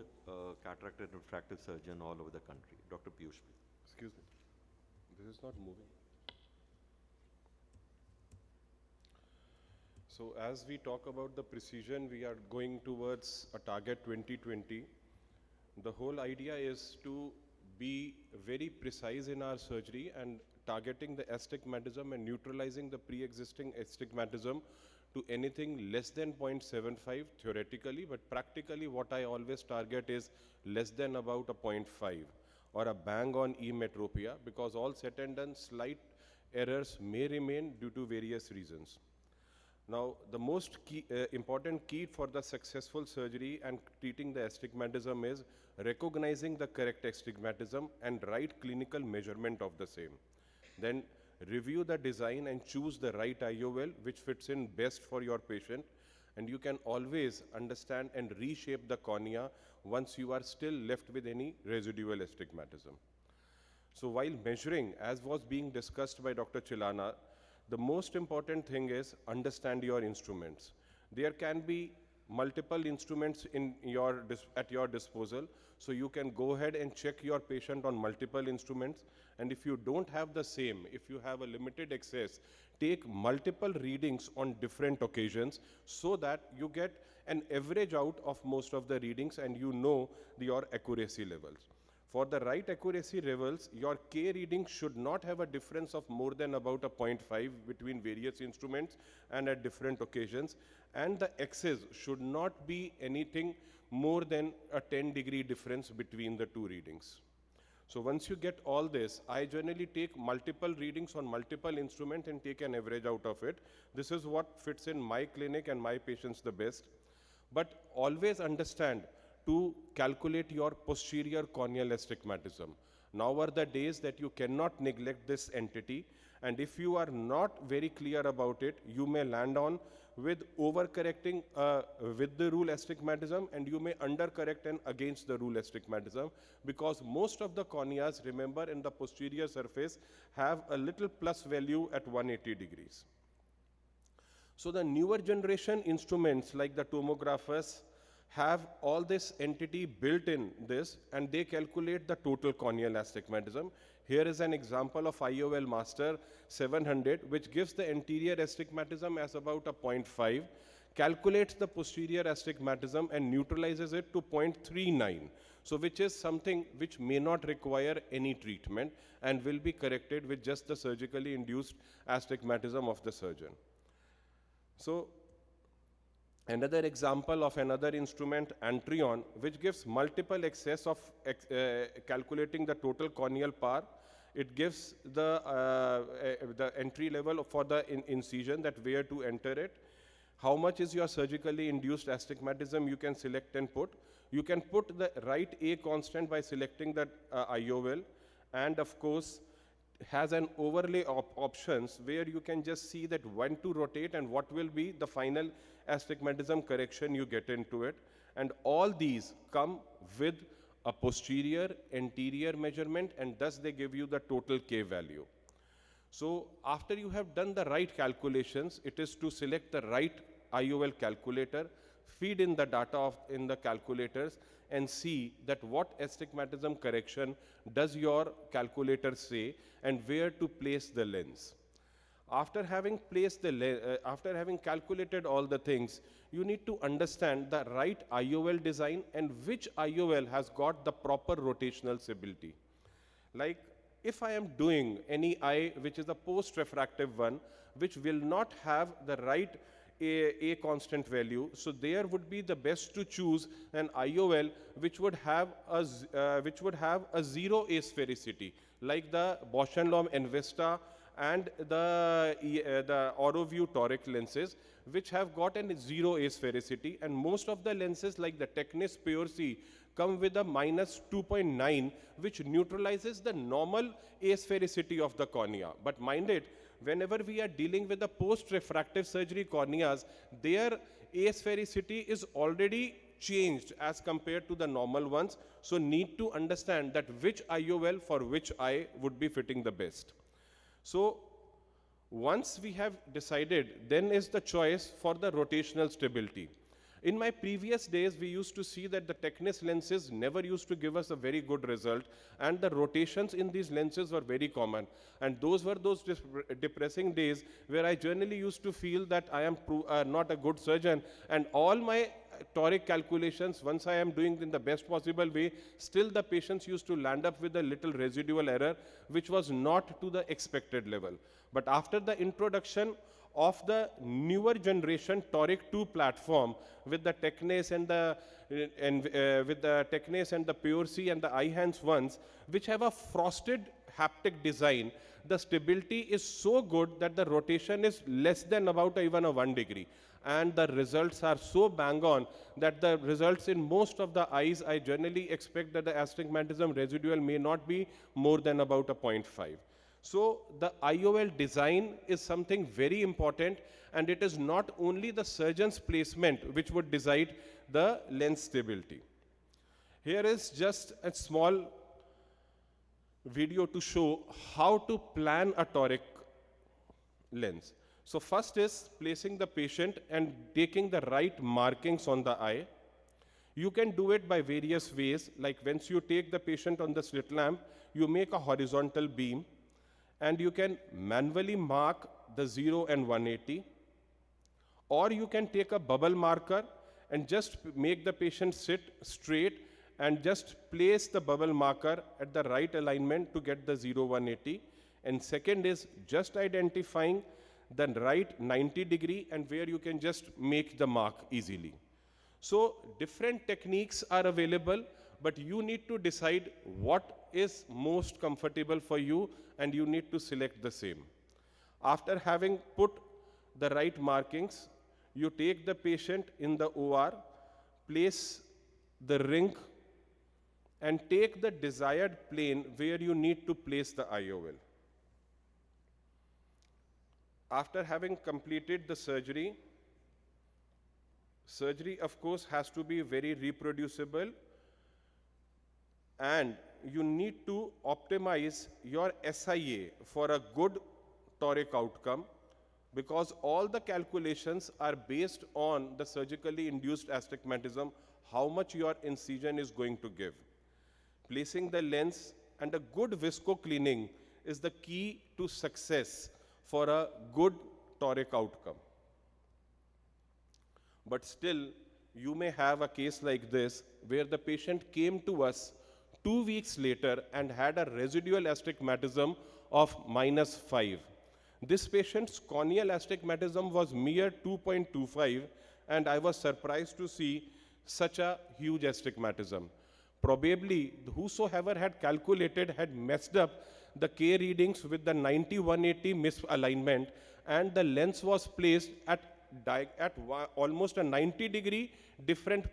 cataract and refractive surgeon all over the country. Dr. Piyush, please. Excuse me. This is not moving. So as we talk about the precision, we are going towards a target 2020. The whole idea is to be very precise in our surgery and targeting the astigmatism and neutralizing the pre-existing astigmatism to anything less than 0.75 theoretically, but practically what I always target is less than about a 0.5. or a bang-on emetropia, because all said and done, slight errors may remain due to various reasons. Now, the most important key for the successful surgery and treating the astigmatism is recognizing the correct astigmatism and right clinical measurement of the same. Then review the design and choose the right IOL which fits in best for your patient, and you can always understand and reshape the cornea once you are still left with any residual astigmatism. So while measuring, as was being discussed by Dr. Chilana, the most important thing is understand your instruments. There can be multiple instruments at your disposal, so you can go ahead and check your patient on multiple instruments. And if you don't have the same, if you have a limited access, take multiple readings on different occasions so that you get an average out of most of the readings and you know your accuracy levels. For the right accuracy levels, your K reading should not have a difference of more than about a 0.5 between various instruments and at different occasions. And the X's should not be anything more than a 10-degree difference between the two readings. So once you get all this, I generally take multiple readings on multiple instruments and take an average out of it. This is what fits in my clinic and my patients the best. But always understand to calculate your posterior corneal astigmatism. Now are the days that you cannot neglect this entity, and if you are not very clear about it, you may land on with overcorrecting with the rule astigmatism, and you may undercorrect and against the rule astigmatism, because most of the corneas, remember, in the posterior surface have a little plus value at 180 degrees. So the newer generation instruments like the tomographers have all this entity built in this, and they calculate the total corneal astigmatism. Here is an example of IOL Master 700, which gives the anterior astigmatism as about a 0.5, calculates the posterior astigmatism and neutralizes it to 0.39. So which is something which may not require any treatment and will be corrected with just the surgically induced astigmatism of the surgeon. So another example of another instrument, Antrion, which gives multiple excess of calculating the total corneal power. It gives the entry level for the incision, that where to enter it. How much is your surgically induced astigmatism, you can select and put. You can put the right A constant by selecting the IOL, and of course has an overlay options where you can just see that when to rotate and what will be the final astigmatism correction you get into it. And all these come with a posterior, anterior measurement, and thus they give you the total K value. So after you have done the right calculations, it is to select the right IOL calculator, feed in the data in the calculators, and see that what astigmatism correction does your calculator say and where to place the lens. After having placed the after having calculated all the things, you need to understand the right IOL design and which IOL has got the proper rotational stability. Like if I am doing any eye which is a post-refractive one, which will not have the right a constant value, so there would be the best to choose an IOL which would have a zero asphericity, like the Bausch & Lomb Envista and the AuroView toric lenses, which have got a zero asphericity, and most of the lenses like the Technis Pure C come with a minus 2.9, which neutralizes the normal asphericity of the cornea. But mind it, whenever we are dealing with the post-refractive surgery corneas, their asphericity is already changed as compared to the normal ones. So need to understand that which IOL for which eye would be fitting the best. So once we have decided, then is the choice for the rotational stability. In my previous days, we used to see that the Technis lenses never used to give us a very good result, and the rotations in these lenses were very common. And those were those depressing days where I generally used to feel that I am not a good surgeon, and all my toric calculations, once I am doing in the best possible way, still the patients used to land up with a little residual error, which was not to the expected level. But after the introduction of the newer generation Toric 2 platform with the Technase and the with the Technase and the Pure C and the iHands ones, which have a frosted haptic design. The stability is so good that the rotation is less than about even a 1 degree. And the results are so bang on that the results in most of the eyes, I generally expect that the astigmatism residual may not be more than about a 0.5. So the IOL design is something very important, and it is not only the surgeon's placement which would decide the lens stability. Here is just a small video to show how to plan a toric lens. So first is placing the patient and taking the right markings on the eye. You can do it by various ways, like once you take the patient on the slit lamp, you make a horizontal beam, and you can manually mark the 0 and 180. Or you can take a bubble marker and just make the patient sit straight and just place the bubble marker at the right alignment to get the 0, 180. And second is just identifying the right 90 degree and where you can just make the mark easily. So different techniques are available, but you need to decide what is most comfortable for you, and you need to select the same. After having put the right markings, you take the patient in the OR, place the ring, and take the desired plane where you need to place the IOL. After having completed the surgery of course has to be very reproducible, and you need to optimize your SIA for a good toric outcome, because all the calculations are based on the surgically induced astigmatism, how much your incision is going to give. Placing the lens and a good visco cleaning is the key to success for a good toric outcome. But still, you may have a case like this where the patient came to us 2 weeks later and had a residual astigmatism of -5. This patient's corneal astigmatism was mere 2.25, and I was surprised to see such a huge astigmatism. Probably whosoever had calculated had messed up the K readings with the 90-180 misalignment, and the lens was placed at almost a 90 degree different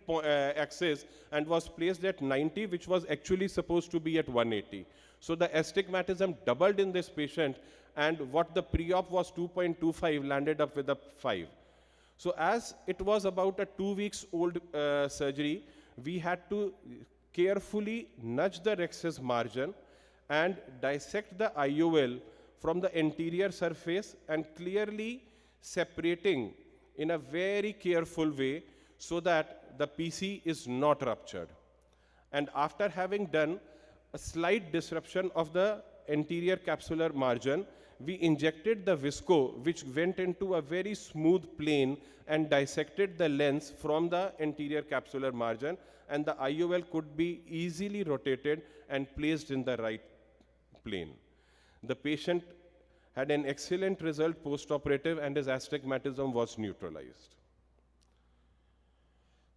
axis and was placed at 90, which was actually supposed to be at 180. So the astigmatism doubled in this patient, and what the pre-op was 2.25 landed up with a 5. So as it was about a 2 weeks old surgery, we had to carefully nudge the rhexis margin and dissect the IOL from the anterior surface and clearly separating in a very careful way so that the PC is not ruptured. And after having done a slight disruption of the anterior capsular margin, we injected the visco, which went into a very smooth plane and dissected the lens from the anterior capsular margin, and the IOL could be easily rotated and placed in the right plane. The patient had an excellent result post-operative, and his astigmatism was neutralized.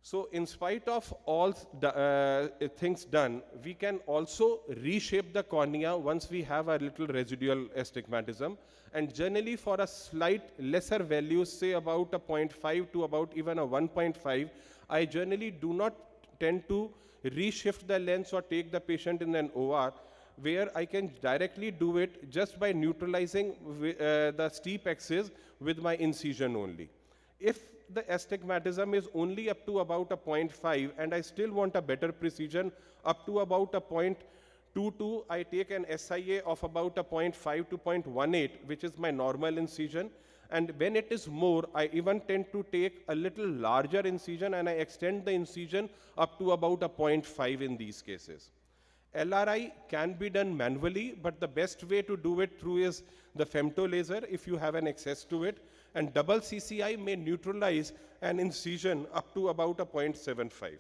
So in spite of all the things done, we can also reshape the cornea once we have a little residual astigmatism. And generally for a slight lesser value, say about a 0.5 to about even a 1.5, I generally do not tend to reshift the lens or take the patient in an OR, where I can directly do it just by neutralizing the steep axis with my incision only. If the astigmatism is only up to about a 0.5 and I still want a better precision up to about a 0.22, I take an SIA of about a 0.5 to 0.18, which is my normal incision. And when it is more, I even tend to take a little larger incision and I extend the incision up to about a 0.5 in these cases. LRI can be done manually, but the best way to do it through is the femto laser if you have an access to it. And double CCI may neutralize an incision up to about a 0.75.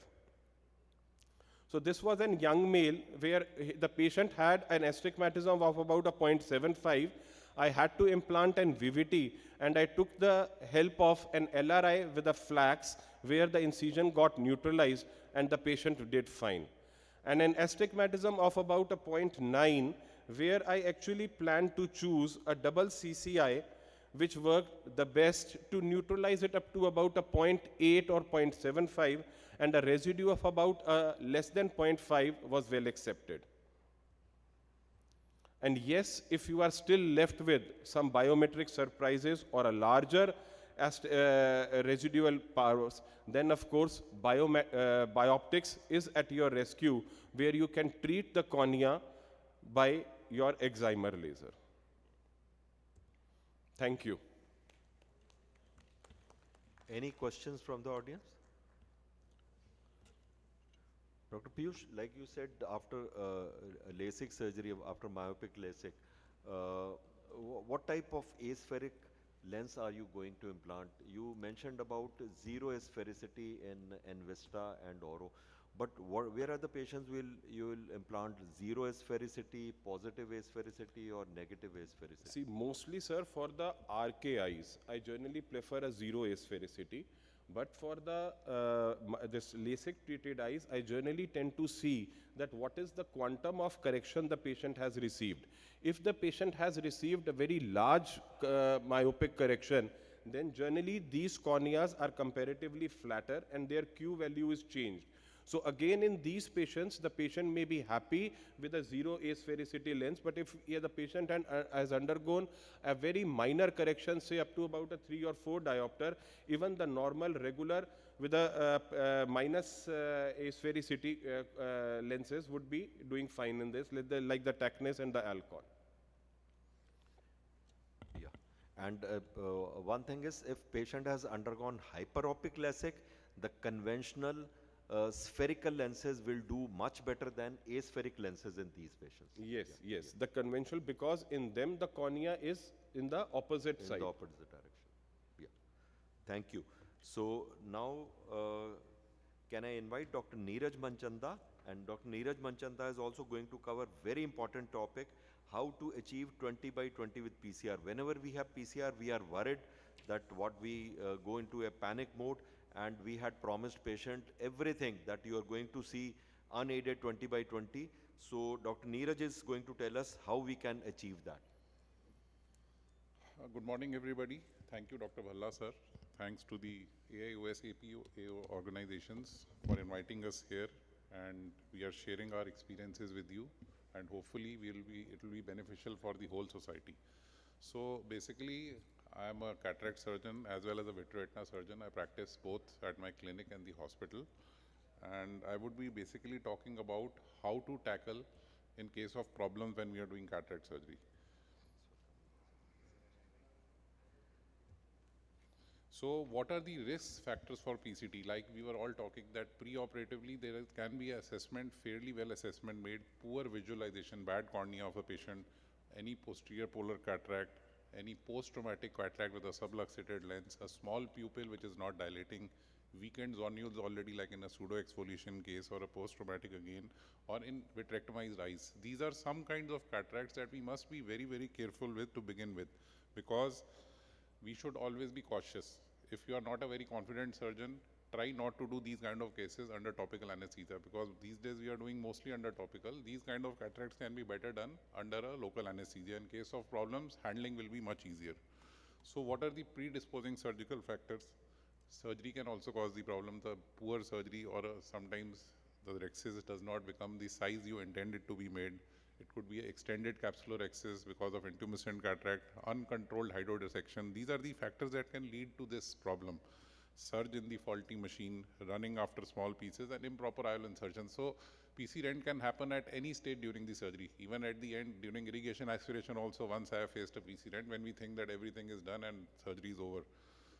So this was a young male where the patient had an astigmatism of about a 0.75. I had to implant an VVT, and I took the help of an LRI with a flax where the incision got neutralized and the patient did fine. And an astigmatism of about a 0.9 where I actually planned to choose a double CCI which worked the best to neutralize it up to about a 0.8 or 0.75, and a residue of about less than 0.5 was well accepted. And yes, if you are still left with some biometric surprises or a larger residual powers, then of course bioptics is at your rescue, where you can treat the cornea by your excimer laser. Thank you. Any questions from the audience? Dr. Piyush, like you said, after LASIK surgery, after myopic LASIK, what type of aspheric lens are you going to implant? You mentioned about zero asphericity in Vista and Oro, but where are the patients you will implant zero asphericity, positive asphericity, or negative asphericity? See, mostly, sir, for the RK eyes, I generally prefer a zero asphericity. But for the this LASIK treated eyes, I generally tend to see that what is the quantum of correction the patient has received. If the patient has received a very large myopic correction, then generally these corneas are comparatively flatter and their Q value is changed. So again, in these patients, the patient may be happy with a zero asphericity lens, but if the patient has undergone a very minor correction, say up to about a 3 or 4 diopter, even the normal regular with a minus asphericity lenses would be doing fine in this, like the Tacnis and the Alcon. Yeah, and one thing is, if patient has undergone hyperopic LASIK, the conventional spherical lenses will do much better than aspheric lenses in these patients. Yes, yes, yeah. The conventional, because in them the cornea is in the opposite side. In the opposite direction. Yeah. Thank you. So now, can I invite Dr. Neeraj Manchanda? And Dr. Neeraj Manchanda is also going to cover very important topic, how to achieve 20 by 20 with PCR. Whenever we have PCR, we are worried that what we go into a panic mode, and we had promised patient everything that you are going to see unaided 20 by 20. So Dr. Neeraj is going to tell us how we can achieve that. Good morning, everybody. Thank you, Dr. Bhalla, sir. Thanks to the AIOS APO organizations for inviting us here, and we are sharing our experiences with you, and hopefully it will be beneficial for the whole society. So basically, I am a cataract surgeon as well as a vitreoretina surgeon. I practice both at my clinic and the hospital. And I would be basically talking about how to tackle in case of problems when we are doing cataract surgery. So what are the risk factors for PCT? Like we were all talking that pre-operatively there can be assessment, fairly well assessment made, poor visualization, bad cornea of a patient, any posterior polar cataract, any post-traumatic cataract with a subluxated lens, a small pupil which is not dilating, weakened zonules already like in a pseudo-exfoliation case, or a post-traumatic again, or in vitrectomized eyes. These are some kinds of cataracts that we must be very, very careful with to begin with, because we should always be cautious. If you are not a very confident surgeon, try not to do these kind of cases under topical anesthesia, because these days we are doing mostly under topical. These kind of cataracts can be better done under a local anesthesia. In case of problems, handling will be much easier. So what are the predisposing surgical factors? Surgery can also cause the problem. The poor surgery, or sometimes the rhexis does not become the size you intended to be made. It could be extended capsular rhexis because of intumescent cataract, uncontrolled hydrodissection. These are the factors that can lead to this problem. Surge in the faulty machine, running after small pieces, and improper IOL insertion. So PC rent can happen at any stage during the surgery. Even at the end, during irrigation aspiration also, once I have faced a PC rent when we think that everything is done and surgery is over.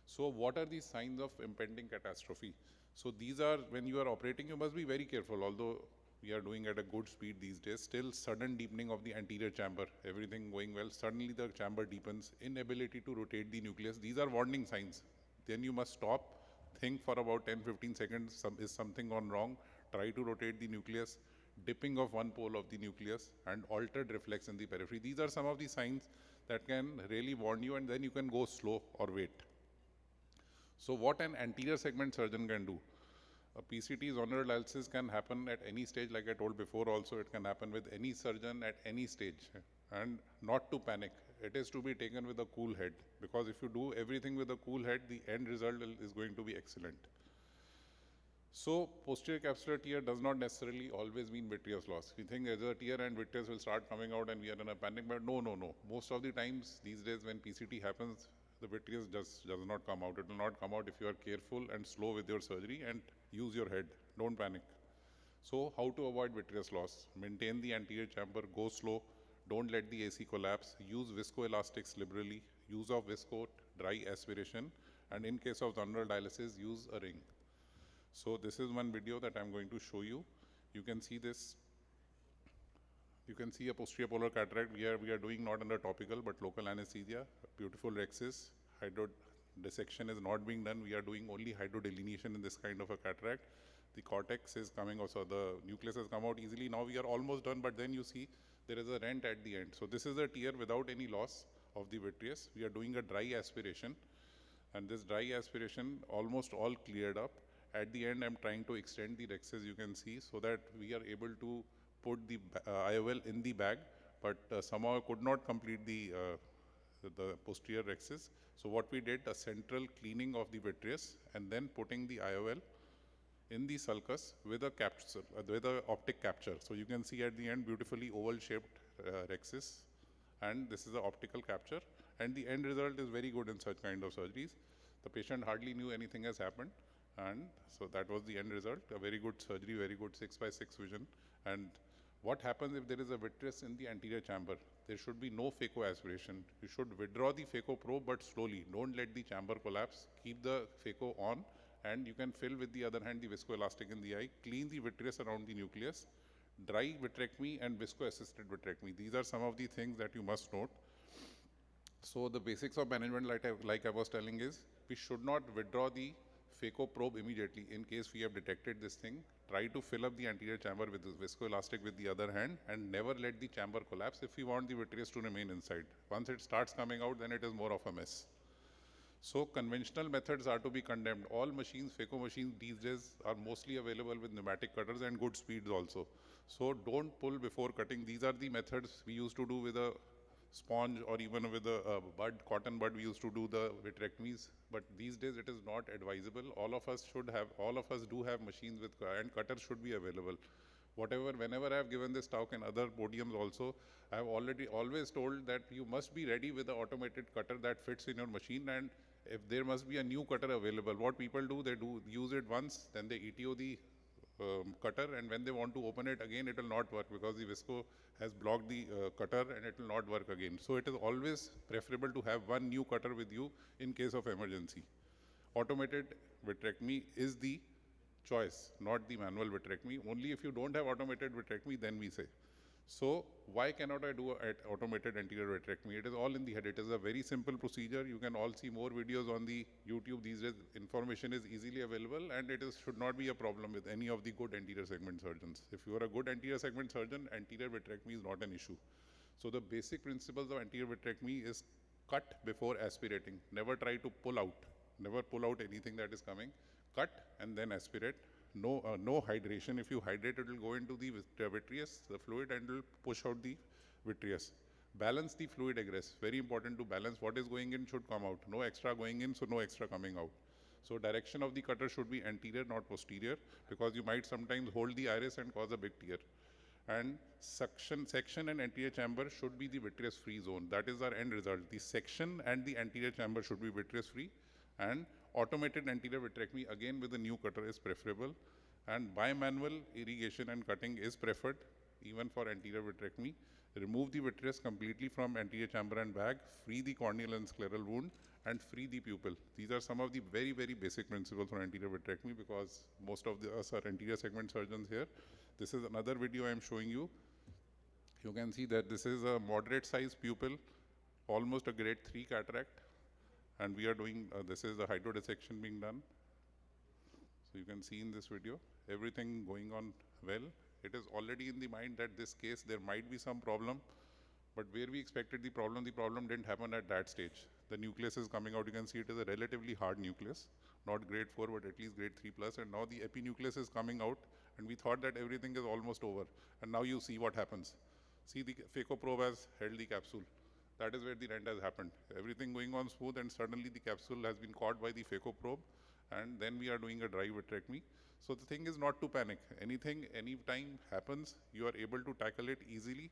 So what are the signs of impending catastrophe? So these are, when you are operating, you must be very careful. Although we are doing at a good speed these days, still sudden deepening of the anterior chamber, everything going well, suddenly the chamber deepens, inability to rotate the nucleus. These are warning signs. Then you must stop, think for about 10-15 seconds, is something gone wrong, try to rotate the nucleus, dipping of one pole of the nucleus, and altered reflex in the periphery. These are some of the signs that can really warn you, and then you can go slow or wait. So what an anterior segment surgeon can do? A PCT zonal dialysis can happen at any stage, like I told before also, it can happen with any surgeon at any stage, and not to panic. It is to be taken with a cool head, because if you do everything with a cool head, the end result is going to be excellent. So posterior capsular tear does not necessarily always mean vitreous loss. We think there's a tear and vitreous will start coming out and we are in a panic, but no. Most of the times these days when PCT happens, the vitreous does not come out. It will not come out if you are careful and slow with your surgery and use your head. Don't panic. So how to avoid vitreous loss? Maintain the anterior chamber, go slow, don't let the AC collapse, use viscoelastics liberally, use of viscoat, dry aspiration, and in case of zonal dialysis, use a ring. So this is one video that I'm going to show you. You can see this. You can see a posterior polar cataract. We are doing not under topical but local anesthesia. Beautiful rexis. Hydro dissection is not being done. We are doing only hydrodelineation in this kind of a cataract. The cortex is coming also. The nucleus has come out easily. Now we are almost done, but then you see there is a rent at the end. So this is a tear without any loss of the vitreous. We are doing a dry aspiration, and this dry aspiration almost all cleared up. At the end, I'm trying to extend the rexis, you can see, so that we are able to put the IOL in the bag, but somehow could not complete the posterior rexis. So what we did, a central cleaning of the vitreous and then putting the IOL in the sulcus with a capsule, with a optic capture. So you can see at the end beautifully oval shaped rexis, and this is the optical capture, and the end result is very good in such kind of surgeries. The patient hardly knew anything has happened, and so that was the end result. A very good surgery, very good 6x6 vision. And what happens if there is a vitreous in the anterior chamber? There should be no phaco aspiration. You should withdraw the phaco probe, but slowly. Don't let the chamber collapse. Keep the phaco on, and you can fill with the other hand the viscoelastic in the eye. Clean the vitreous around the nucleus. Dry vitrectomy and visco-assisted vitrectomy. These are some of the things that you must note. So the basics of management, like I was telling, is we should not withdraw the phaco probe immediately. In case we have detected this thing, try to fill up the anterior chamber with this viscoelastic with the other hand, and never let the chamber collapse if we want the vitreous to remain inside. Once it starts coming out, then it is more of a mess. So conventional methods are to be condemned. All machines, phaco machines these days are mostly available with pneumatic cutters and good speeds also. So don't pull before cutting. These are the methods we used to do with a sponge, or even with a cotton bud we used to do the vitrectomies. But these days it is not advisable. All of us do have machines with, and cutters should be available. Whenever I have given this talk in other podiums also, I have always told that you must be ready with an automated cutter that fits in your machine, and if there must be a new cutter available. What people do, they use it once, then they ETO the cutter, and when they want to open it again, it will not work because the visco has blocked the cutter and it will not work again. So it is always preferable to have one new cutter with you in case of emergency. Automated vitrectomy is the choice, not the manual vitrectomy. Only if you don't have automated vitrectomy, then we say. So why cannot I do an automated anterior vitrectomy? It is all in the head. It is a very simple procedure. You can all see more videos on the YouTube these days. Information is easily available, and should not be a problem with any of the good anterior segment surgeons. If you are a good anterior segment surgeon, anterior vitrectomy is not an issue. So the basic principles of anterior vitrectomy is cut before aspirating. Never try to pull out. Never pull out anything that is coming. Cut and then aspirate. No hydration. If you hydrate, it will go into the vitreous, the fluid, and will push out the vitreous. Balance the fluid egress. Very important to balance. What is going in should come out. No extra going in, so no extra coming out. So direction of the cutter should be anterior, not posterior, because you might sometimes hold the iris and cause a big tear. And section and anterior chamber should be the vitreous free zone. That is our end result. The section and the anterior chamber should be vitreous free, and automated anterior vitrectomy again with a new cutter is preferable, and bimanual irrigation and cutting is preferred even for anterior vitrectomy. Remove the vitreous completely from anterior chamber and bag, free the corneal and scleral wound, and free the pupil. These are some of the very, very basic principles for anterior vitrectomy, because most of us are anterior segment surgeons here. This is another video I am showing you. You can see that this is a moderate size pupil, almost a grade 3 cataract. And we are doing, this is the hydrodissection being done. So you can see in this video, everything going on well. It is already in the mind that this case there might be some problem, but where we expected the problem didn't happen at that stage. The nucleus is coming out. You can see it is a relatively hard nucleus, not grade 4, but at least grade 3 plus. And now the epinucleus is coming out, and we thought that everything is almost over. And now you see what happens. See, the phaco probe has held the capsule. That is where the rent has happened. Everything going on smooth, and suddenly the capsule has been caught by the phaco probe, and then we are doing a dry vitrectomy. So the thing is not to panic. Anything, anytime happens, you are able to tackle it easily.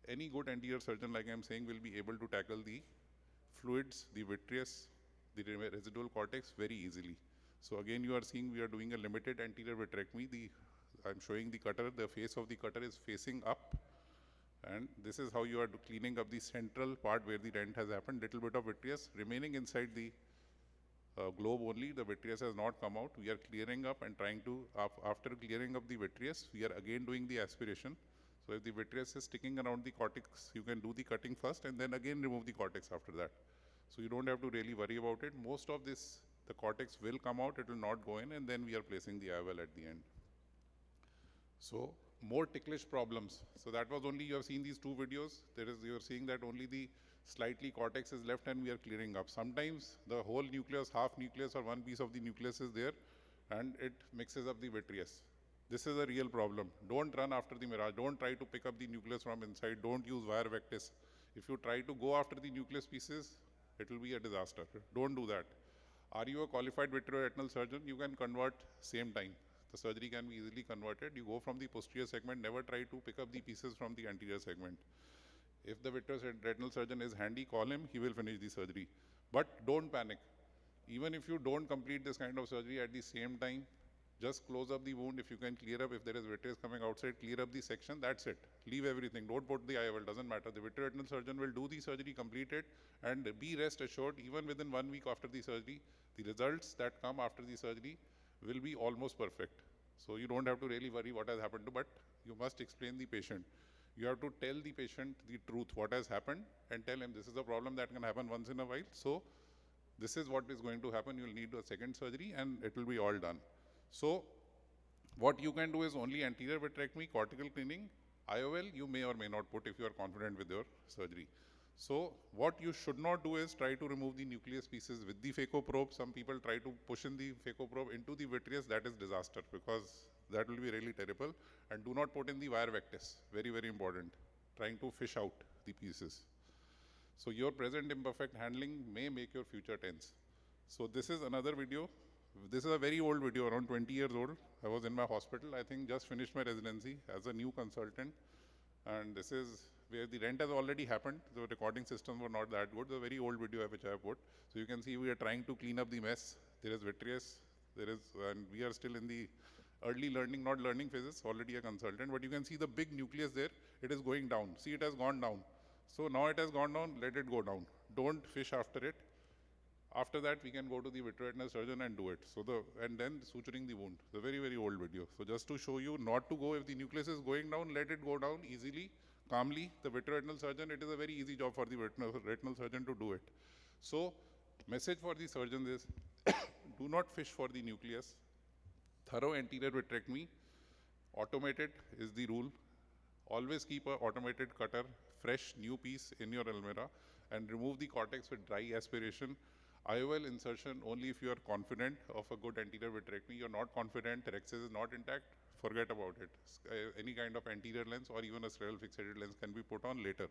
Any good anterior surgeon, like I'm saying, will be able to tackle the fluids, the vitreous, the residual cortex very easily. So again, you are seeing we are doing a limited anterior vitrectomy. I'm showing the cutter. The face of the cutter is facing up. And this is how you are cleaning up the central part where the rent has happened. Little bit of vitreous remaining inside the globe only. The vitreous has not come out. We are clearing up and trying to, after clearing up the vitreous, we are again doing the aspiration. So if the vitreous is sticking around the cortex, you can do the cutting first and then again remove the cortex after that. So you don't have to really worry about it. Most of this, the cortex will come out, it will not go in, and then we are placing the IOL at the end. So more ticklish problems. So that was only, you have seen these two videos. You are seeing that only the slightly cortex is left and we are clearing up. Sometimes the whole nucleus, half nucleus or one piece of the nucleus is there and it mixes up the vitreous. This is a real problem. Don't run after the mirage. Don't try to pick up the nucleus from inside. Don't use wire vectis. If you try to go after the nucleus pieces, it will be a disaster. Don't do that. Are you a qualified vitreoretinal surgeon? You can convert same time. The surgery can be easily converted. You go from the posterior segment, never try to pick up the pieces from the anterior segment. If the vitreoretinal surgeon is handy, call him, he will finish the surgery. But don't panic. Even if you don't complete this kind of surgery at the same time, just close up the wound. If you can clear up, if there is vitreous coming outside, clear up the section, that's it. Leave everything, don't put the IOL, doesn't matter. The vitreoretinal surgeon will do the surgery, complete it, and be rest assured, even within 1 week after the surgery, the results that come after the surgery will be almost perfect. So you don't have to really worry what has happened to, but you must explain the patient. You have to tell the patient the truth, what has happened, and tell him this is a problem that can happen once in a while. So this is what is going to happen. You'll need a second surgery and it will be all done. So what you can do is only anterior vitrectomy, cortical cleaning. IOL you may or may not put if you are confident with your surgery. So what you should not do is try to remove the nucleus pieces with the phaco probe. Some people try to push in the phaco probe into the vitreous. That is disaster because that will be really terrible. And do not put in the wire vectis. Very, very important. Trying to fish out the pieces. So your present imperfect handling may make your future tense. So this is another video. This is a very old video, around 20 years old. I was in my hospital. I think just finished my residency as a new consultant. And this is where the rent has already happened. The recording systems were not that good. It's a very old video which I have put. So you can see we are trying to clean up the mess. There is vitreous. And we are still in the early learning, not learning phases, already a consultant. But you can see the big nucleus there. It is going down. See, it has gone down. So now it has gone down, let it go down. Don't fish after it. After that, we can go to the vitreoretinal surgeon and do it. And then suturing the wound. The very, very old video. So just to show you not to go, if the nucleus is going down, let it go down easily, calmly. The vitreoretinal surgeon, it is a very easy job for the retinal surgeon to do it. So message for the surgeons is, do not fish for the nucleus. Thorough anterior vitrectomy, automated is the rule. Always keep an automated cutter, fresh new piece in your almirah, and remove the cortex with dry aspiration. IOL insertion only if you are confident of a good anterior vitrectomy. You're not confident, rhexis is not intact, forget about it. Any kind of anterior lens or even a scleral fixated lens can be put on later.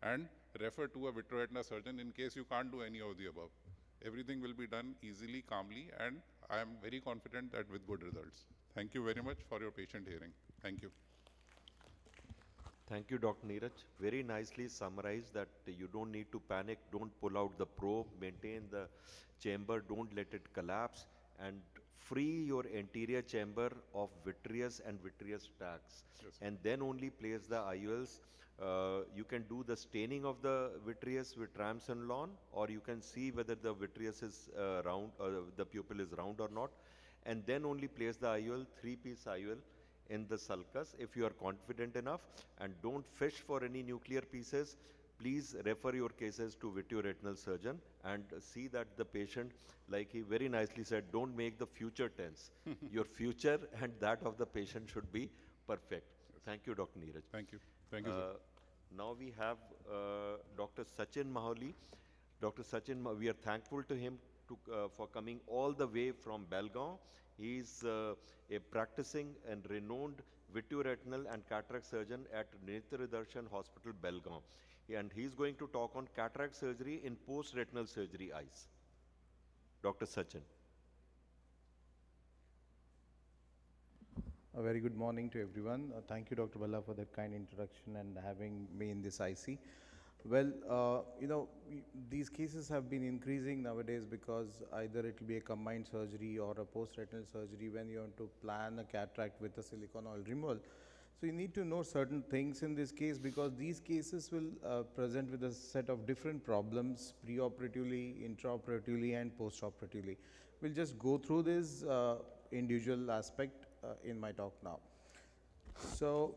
And refer to a vitreoretinal surgeon in case you can't do any of the above. Everything will be done easily, calmly, and I am very confident that with good results. Thank you very much for your patient hearing. Thank you. Thank you, Dr. Neeraj. Very nicely summarized that you don't need to panic, don't pull out the probe, maintain the chamber, don't let it collapse, and free your anterior chamber of vitreous and vitreous tags. Yes. And then only place the IOLs. You can do the staining of the vitreous with triamcinolone, or you can see whether the vitreous is round, the pupil is round or not, and then only place the IOL, 3-piece IOL, in the sulcus if you are confident enough, and don't fish for any nuclear pieces. Please refer your cases to vitreoretinal surgeon and see that the patient, like he very nicely said, don't make the future tense. Your future and that of the patient should be Perfect. Thank you, Dr. Neeraj. Thank you. Thank you, sir. Now we have Dr. Sachin Maholi. Dr. Sachin, we are thankful to him for coming all the way from Belgaum. He is a practicing and renowned vitreoretinal and cataract surgeon at Netra Darshan Hospital, Belgaum. And he is going to talk on cataract surgery in post-retinal surgery eyes. Dr. Sachin. A very good morning to everyone. Thank you, Dr. Balla, for that kind introduction and having me in this IC. Well, these cases have been increasing nowadays because either it will be a combined surgery or a post-retinal surgery when you want to plan a cataract with a silicone oil removal. So you need to know certain things in this case because these cases will present with a set of different problems preoperatively, intraoperatively, and postoperatively. We'll just go through this individual aspect in my talk now. So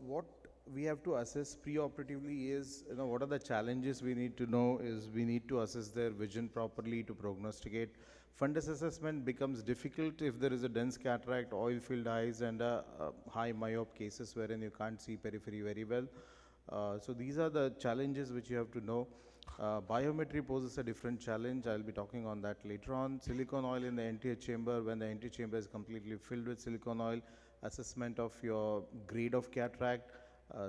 what we have to assess preoperatively is, what are the challenges we need to know is we need to assess their vision properly to prognosticate. Fundus assessment becomes difficult if there is a dense cataract, oil-filled eyes, and high myope cases wherein you can't see periphery very well. So these are the challenges which you have to know. Biometry poses a different challenge. I'll be talking on that later on. Silicone oil in the anterior chamber, when the anterior chamber is completely filled with silicone oil, assessment of your grade of cataract,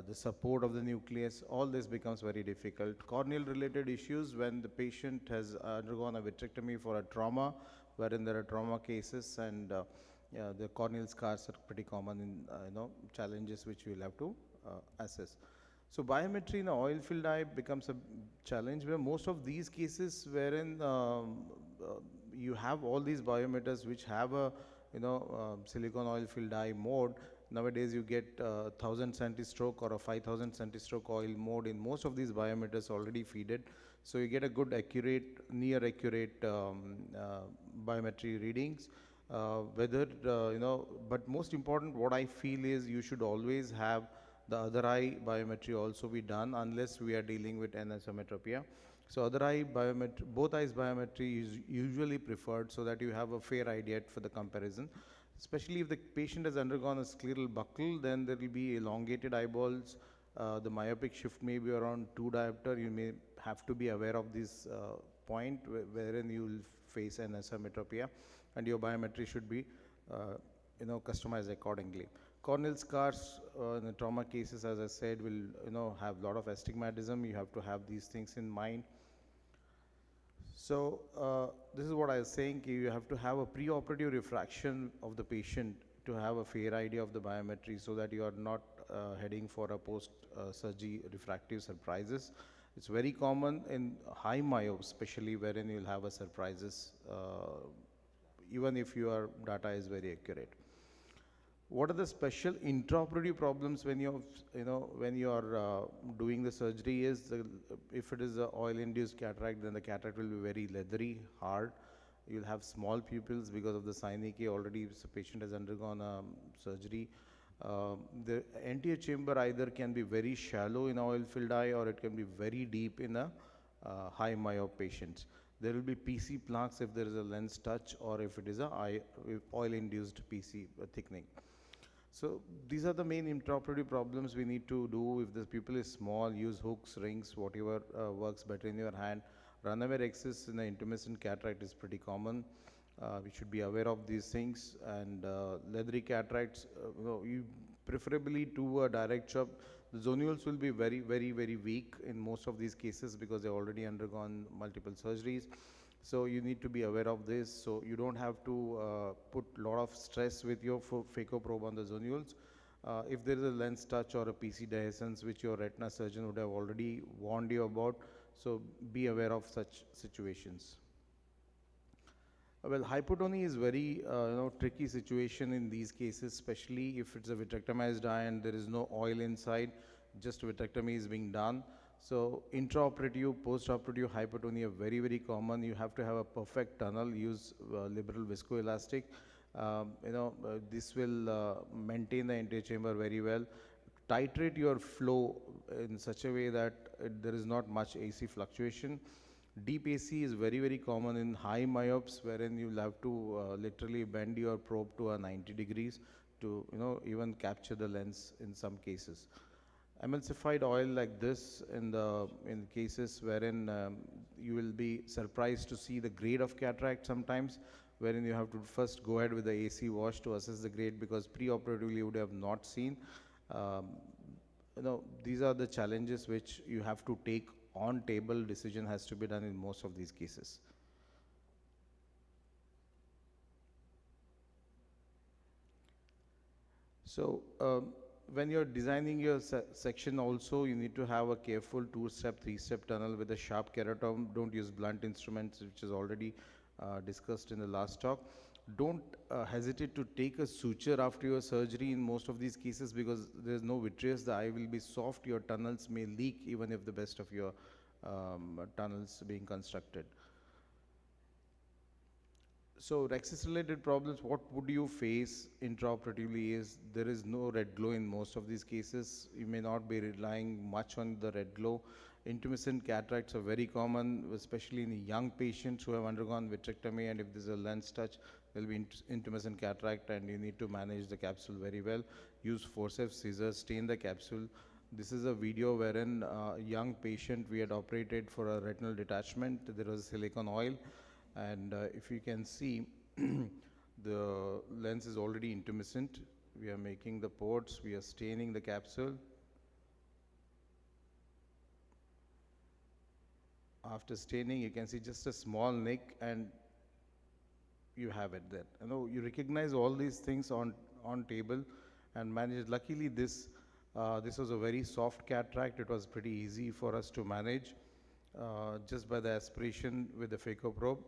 the support of the nucleus, all this becomes very difficult. Corneal related issues when the patient has undergone a vitrectomy for a trauma, wherein there are trauma cases and the corneal scars are pretty common in challenges which we'll have to assess. So biometry in an oil-filled eye becomes a challenge where most of these cases wherein you have all these biometers which have a silicone oil-filled eye mode. Nowadays you get 1000 centistroke or a 5000 centistroke oil mode in most of these biometers already feeded. So you get a good accurate, near accurate biometry readings. But most important what I feel is you should always have the other eye biometry also be done unless we are dealing with anisometropia. So other eye biometry, both eyes biometry is usually preferred so that you have a fair idea for the comparison. Especially if the patient has undergone a scleral buckle, then there will be elongated eyeballs. The myopic shift may be around 2 diopter. You may have to be aware of this point wherein you will face anisometropia, and your biometry should be customized accordingly. Corneal scars in the trauma cases, as I said, will have a lot of astigmatism. You have to have these things in mind. So this is what I was saying, you have to have a preoperative refraction of the patient to have a fair idea of the biometry so that you are not heading for a post-surgery refractive surprises. It's very common in high myopes, especially wherein you'll have a surprises even if your data is very accurate. What are the special intraoperative problems when you are doing the surgery is if it is an oil-induced cataract, then the cataract will be very leathery, hard. You'll have small pupils because of the synechia already. If the patient has undergone surgery. The anterior chamber either can be very shallow in oil-filled eye or it can be very deep in a high myope patients. There will be PC plaques if there is a lens touch or if it is a oil-induced PC thickening. So these are the main intraoperative problems we need to do. If the pupil is small, use hooks, rings, whatever works better in your hand. Runaway axis in the intermittent cataract is pretty common. We should be aware of these things. And leathery cataracts, you preferably to a direct chop. The zonules will be very, very, very weak in most of these cases because they've already undergone multiple surgeries. So you need to be aware of this. So you don't have to put a lot of stress with your phaco probe on the zonules. If there is a lens touch or a PC dehiscence, which your retina surgeon would have already warned you about, so be aware of such situations. Well, hypotony is very tricky situation in these cases, especially if it's a vitrectomized eye and there is no oil inside, just vitrectomy is being done. So intraoperative, postoperative hypotony are very, very common. You have to have a perfect tunnel, use liberal viscoelastic. This will maintain the anterior chamber very well. Titrate your flow in such a way that there is not much AC fluctuation. Deep AC is very, very common in high myopes, wherein you'll have to literally bend your probe to a 90 degrees to, even capture the lens in some cases. Emulsified oil like this in cases wherein you will be surprised to see the grade of cataract sometimes, wherein you have to first go ahead with the AC wash to assess the grade, because pre-operatively you would have not seen. Um, these are the challenges which you have to take on table. Decision has to be done in most of these cases. So when you're designing your section also, you need to have a careful 2-step, 3-step tunnel with a sharp keratome. Don't use blunt instruments, which is already discussed in the last talk. Don't hesitate to take a suture after your surgery in most of these cases, because there's no vitreous, the eye will be soft, your tunnels may leak even if the best of your tunnels being constructed. So Rexis related problems, what would you face intraoperatively is there is no red glow in most of these cases. You may not be relying much on the red glow. Intumescent cataracts are very common, especially in young patients who have undergone vitrectomy, and if there's a lens touch, there will be intumescent cataract, and you need to manage the capsule very well. Use forceps scissors, stain the capsule. This is a video wherein a young patient we had operated for a retinal detachment. There was silicone oil. And if you can see, the lens is already intumescent. We are making the ports, we are staining the capsule. After staining, you can see just a small nick, and you have it there. You recognize all these things on table and manage. Luckily, this was a very soft cataract. It was pretty easy for us to manage just by the aspiration with the phaco probe.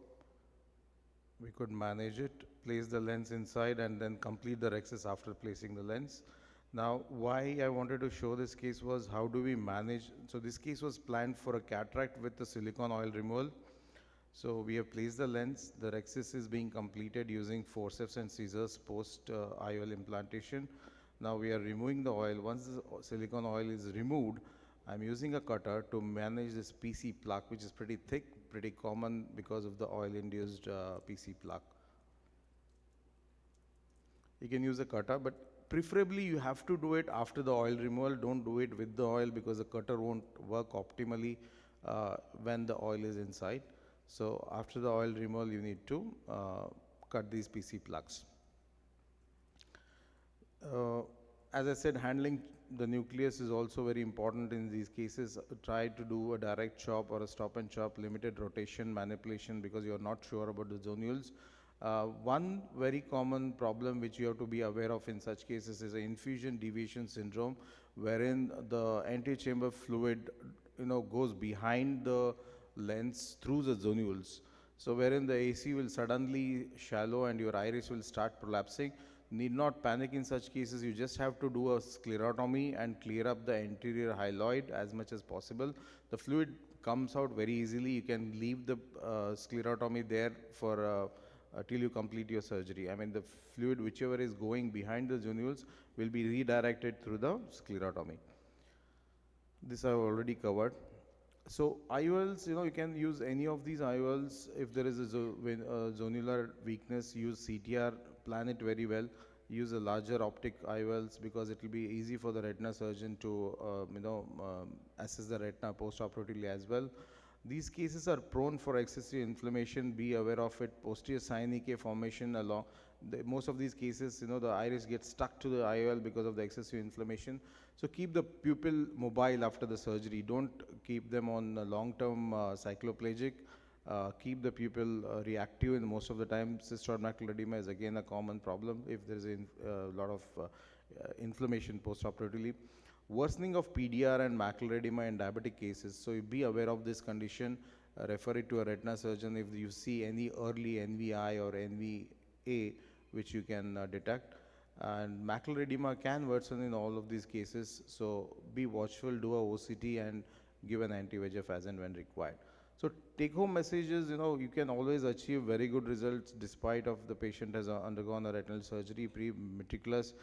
We could manage it, place the lens inside, and then complete the Rexis after placing the lens. Now, why I wanted to show this case was how do we manage. So this case was planned for a cataract with the silicone oil removal. So we have placed the lens. The Rexis is being completed using forceps and scissors post IOL implantation. Now we are removing the oil. Once the silicone oil is removed, I'm using a cutter to manage this PC plaque, which is pretty thick, pretty common because of the oil-induced PC plaque. You can use a cutter, but preferably you have to do it after the oil removal. Don't do it with the oil, because the cutter won't work optimally when the oil is inside. So after the oil removal, you need to cut these PC plaques. As I said, handling the nucleus is also very important in these cases. Try to do a direct chop or a stop and chop, limited rotation manipulation, because you're not sure about the zonules. One very common problem which you have to be aware of in such cases is an infusion deviation syndrome, wherein the antechamber fluid goes behind the lens through the zonules. So wherein the AC will suddenly shallow and your iris will start prolapsing. Need not panic in such cases. You just have to do a sclerotomy and clear up the anterior hyaloid as much as possible. The fluid comes out very easily. You can leave the sclerotomy there for till you complete your surgery. I mean, the fluid, whichever is going behind the zonules, will be redirected through the sclerotomy. This I've already covered. So IOLs, you can use any of these IOLs. If there is a zonular weakness, use CTR, plan it very well. Use a larger optic IOLs, because it will be easy for the retina surgeon to assess the retina post-operatively as well. These cases are prone for excessive inflammation. Be aware of it. Posterior synechiae formation along most of these cases, the iris gets stuck to the IOL because of the excessive inflammation. So keep the pupil mobile after the surgery. Don't keep them on long-term cycloplegic. Keep the pupil reactive in most of the time. Cystoid macular edema is again a common problem if there is a lot of inflammation post-operatively. Worsening of PDR and macular edema in diabetic cases. So you be aware of this condition. Refer it to a retina surgeon if you see any early NVI or NVA which you can detect. And macular edema can worsen in all of these cases. So be watchful, do a OCT, and give an anti-VEGF as and when required. So take-home messages, you can always achieve very good results despite of the patient has undergone a retinal surgery. Meticulous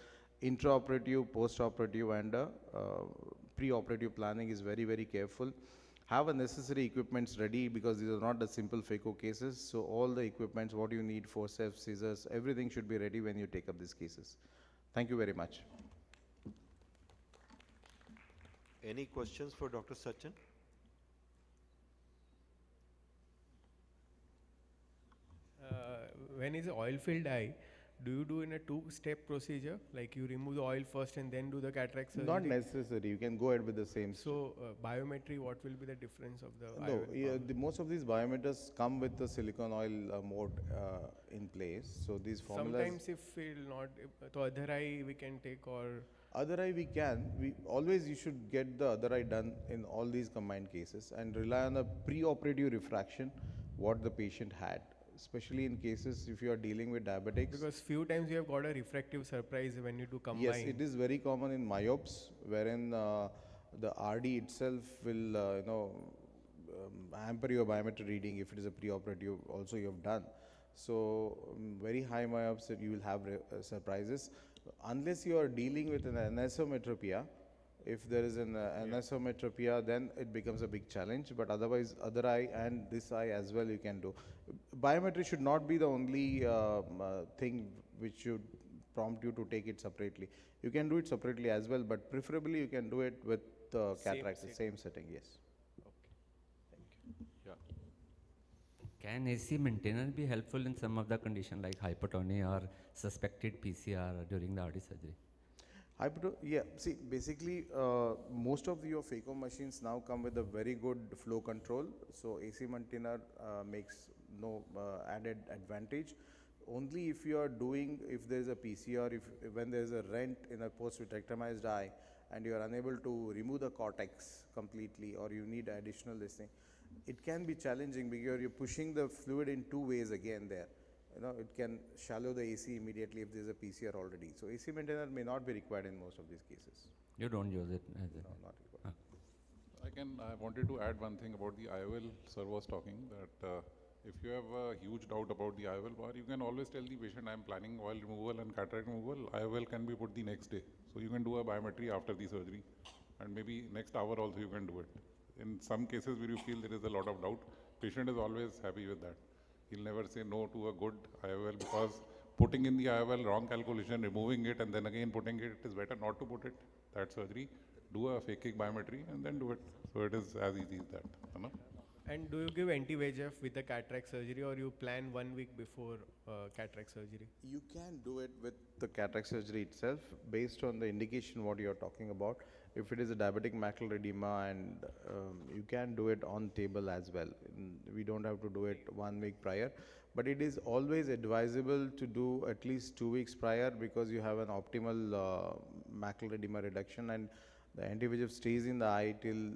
intraoperative, post-operative, and pre-operative planning is very, very careful. Have a necessary equipments ready, because these are not the simple phaco cases. So all the equipments, what you need, forceps, scissors, everything should be ready when you take up these cases. Thank you very much. Any questions for Dr. Sachin? When is oil-filled eye, do you do in a two-step procedure? Like you remove the oil first and then do the cataract surgery? Not necessary. You can go ahead with the same. So biometry, what will be the difference of the No, IOL yeah, power? most of these biometers come with the silicon oil mode in place. So these formulas. Sometimes if we'll not, the other eye we can take or. Other eye we can. We always you should get the other eye done in all these combined cases and rely on a pre-operative refraction what the patient had. Especially in cases if you are dealing with diabetics. Because few times you have got a refractive surprise when you do combine. Yes, it is very common in myopes, wherein the RD itself will, hamper your biometry reading if it is a preoperative also you have done. So, very high myopes that you will have surprises. Unless you are dealing with an anisometropia, if there is an anisometropia, then it becomes a big challenge. But otherwise, other eye and this eye as well you can do. Biometry should not be the only thing which should prompt you to take it separately. You can do it separately as well, but preferably you can do it with cataracts, the same setting, yes. Yeah. Can AC maintainer be helpful in some of the condition like hypertonia or suspected PCR during the RD surgery? Yeah, see, basically, most of your phaco machines now come with a very good flow control. So AC maintainer makes no added advantage. Only if you are doing, if there is a PCR, when there is a rent in a post-vitrectomized eye, and you are unable to remove the cortex completely, or you need additional this thing, it can be challenging because you're pushing the fluid in two ways again there. It can shallow the AC immediately if there's a PCR already. So AC maintainer may not be required in most of these cases. You don't use it as a. No, not required. I wanted to add one thing about the IOL. Sir was talking that if you have a huge doubt about the IOL bar, you can always tell the patient, I'm planning oil removal and cataract removal. IOL can be put the next day. So you can do a biometry after the surgery, and maybe next hour also you can do it. In some cases where you feel there is a lot of doubt, patient is always happy with that. He'll never say no to a good IOL because putting in the IOL, wrong calculation, removing it and then again putting it, it is better not to put it, that surgery. Do a phakic biometry and then do it. So it is as easy as that. And do you give anti-VEGF with the cataract surgery or you plan 1 week before cataract surgery? You can do it with the cataract surgery itself based on the indication what you are talking about. If it is a diabetic macular edema, and you can do it on table as well. We don't have to do it 1 week prior, but it is always advisable to do at least 2 weeks prior because you have an optimal macular edema reduction, and the anti-VEGF stays in the eye till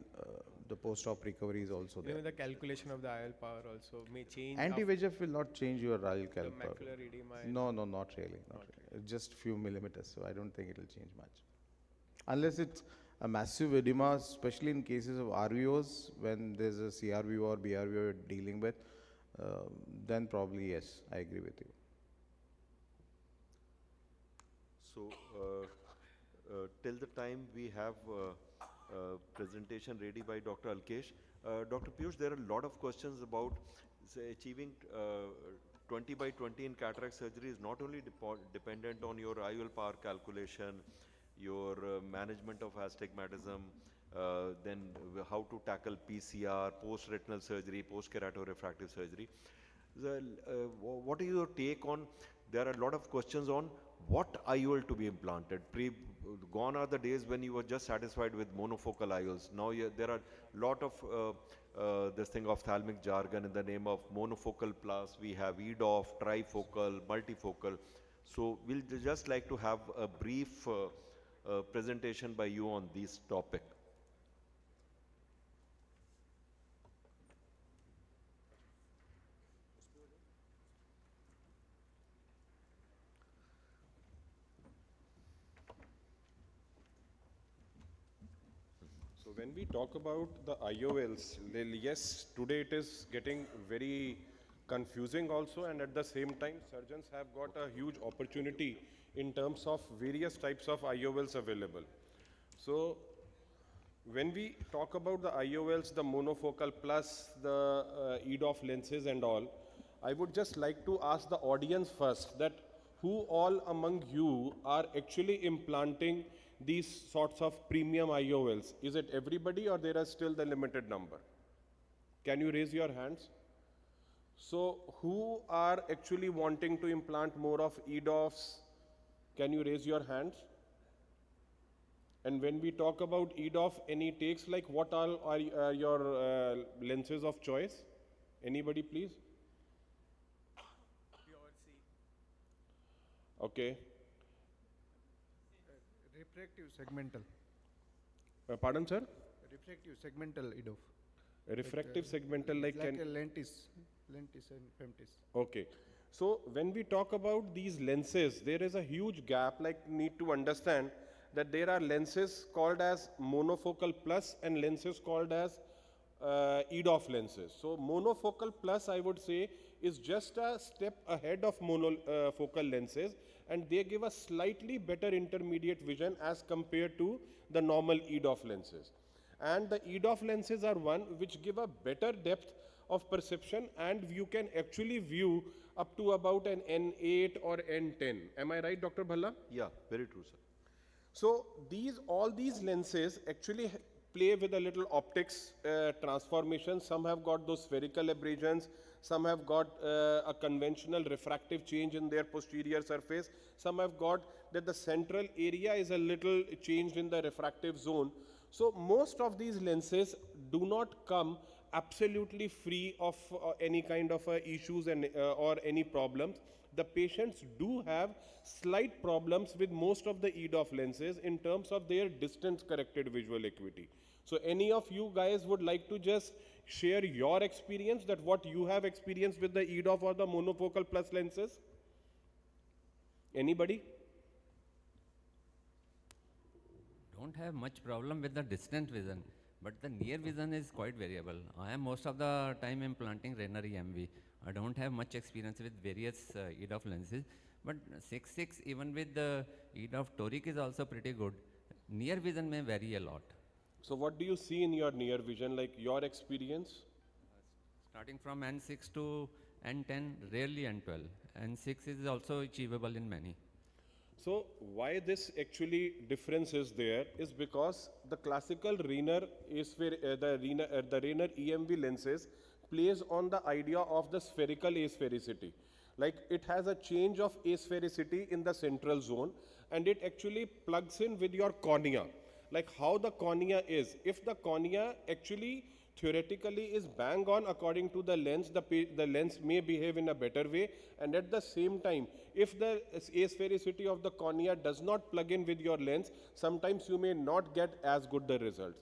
the post-op recovery is also there. Even the calculation of the IOL power also may change. Anti-VEGF will not change your IOL the power. macular edema. No, not really. It's just few millimeters, so I don't think it will change much. Unless it's a massive edema, especially in cases of RVOs, when there's a CRVO or BRVO you're dealing with, then probably yes, I agree with you. So, till the time we have presentation ready by Dr. Alkesh. Dr. Piyush, there are a lot of questions about achieving 20 by 20 in cataract surgery is not only dependent on your IOL power calculation, your management of astigmatism, then how to tackle PCR, post-retinal surgery, post-keratorefractive surgery. What is your take on, there are a lot of questions on what IOL to be implanted. Gone are the days when you were just satisfied with monofocal IOLs. Now there are a lot of this thing ophthalmic jargon in the name of monofocal plus. We have EDOF, trifocal, multifocal. So we'll just like to have a brief presentation by you on this topic. So when we talk about the IOLs, yes, today it is getting very confusing also, and at the same time, surgeons have got a huge opportunity in terms of various types of IOLs available. So when we talk about the IOLs, the monofocal plus the EDOF lenses and all, I would just like to ask the audience first that who all among you are actually implanting these sorts of premium IOLs? Is it everybody or there are still the limited number? Can you raise your hands? So who are actually wanting to implant more of EDOFs? Can you raise your hands? And when we talk about EDOF, any takes, like what all are your lenses of choice? Anybody please? Okay. Refractive segmental. Pardon, sir? Refractive segmental EDOF. Refractive segmental, like Like a lentis and femtis. Okay. So when we talk about these lenses, there is a huge gap, like need to understand that there are lenses called as monofocal plus and lenses called as EDOF lenses. So monofocal plus, I would say, is just a step ahead of monofocal lenses, and they give a slightly better intermediate vision as compared to the normal EDOF lenses. And the EDOF lenses are one which give a better depth of perception, and you can actually view up to about an N8 or N10. Am I right, Dr. Bhalla? Yeah, very true, sir. So all these lenses actually play with a little optics transformation. Some have got those spherical abrasions, some have got a conventional refractive change in their posterior surface, some have got that the central area is a little changed in the refractive zone. So most of these lenses do not come absolutely free of any kind of issues and or any problems. The patients do have slight problems with most of the EDOF lenses in terms of their distance corrected visual acuity. So any of you guys would like to just share your experience, that what you have experienced with the EDOF or the monofocal plus lenses? Anybody? Don't have much problem with the distant vision, but the near vision is quite variable. I am most of the time implanting Renner EMV. I don't have much experience with various EDOF lenses, but 6.6 even with the EDOF toric is also pretty good. Near vision may vary a lot. So what do you see in your near vision, like your experience? Starting from N6 to N10, rarely N12. N6 is also achievable in many. So why this actually difference is there is because the classical Renner the Renner EMV lenses plays on the idea of the spherical asphericity. Like it has a change of asphericity in the central zone, and it actually plugs in with your cornea. Like how the cornea is. If the cornea actually theoretically is bang on according to the lens, the lens may behave in a better way, and at the same time, if the asphericity of the cornea does not plug in with your lens, sometimes you may not get as good the results.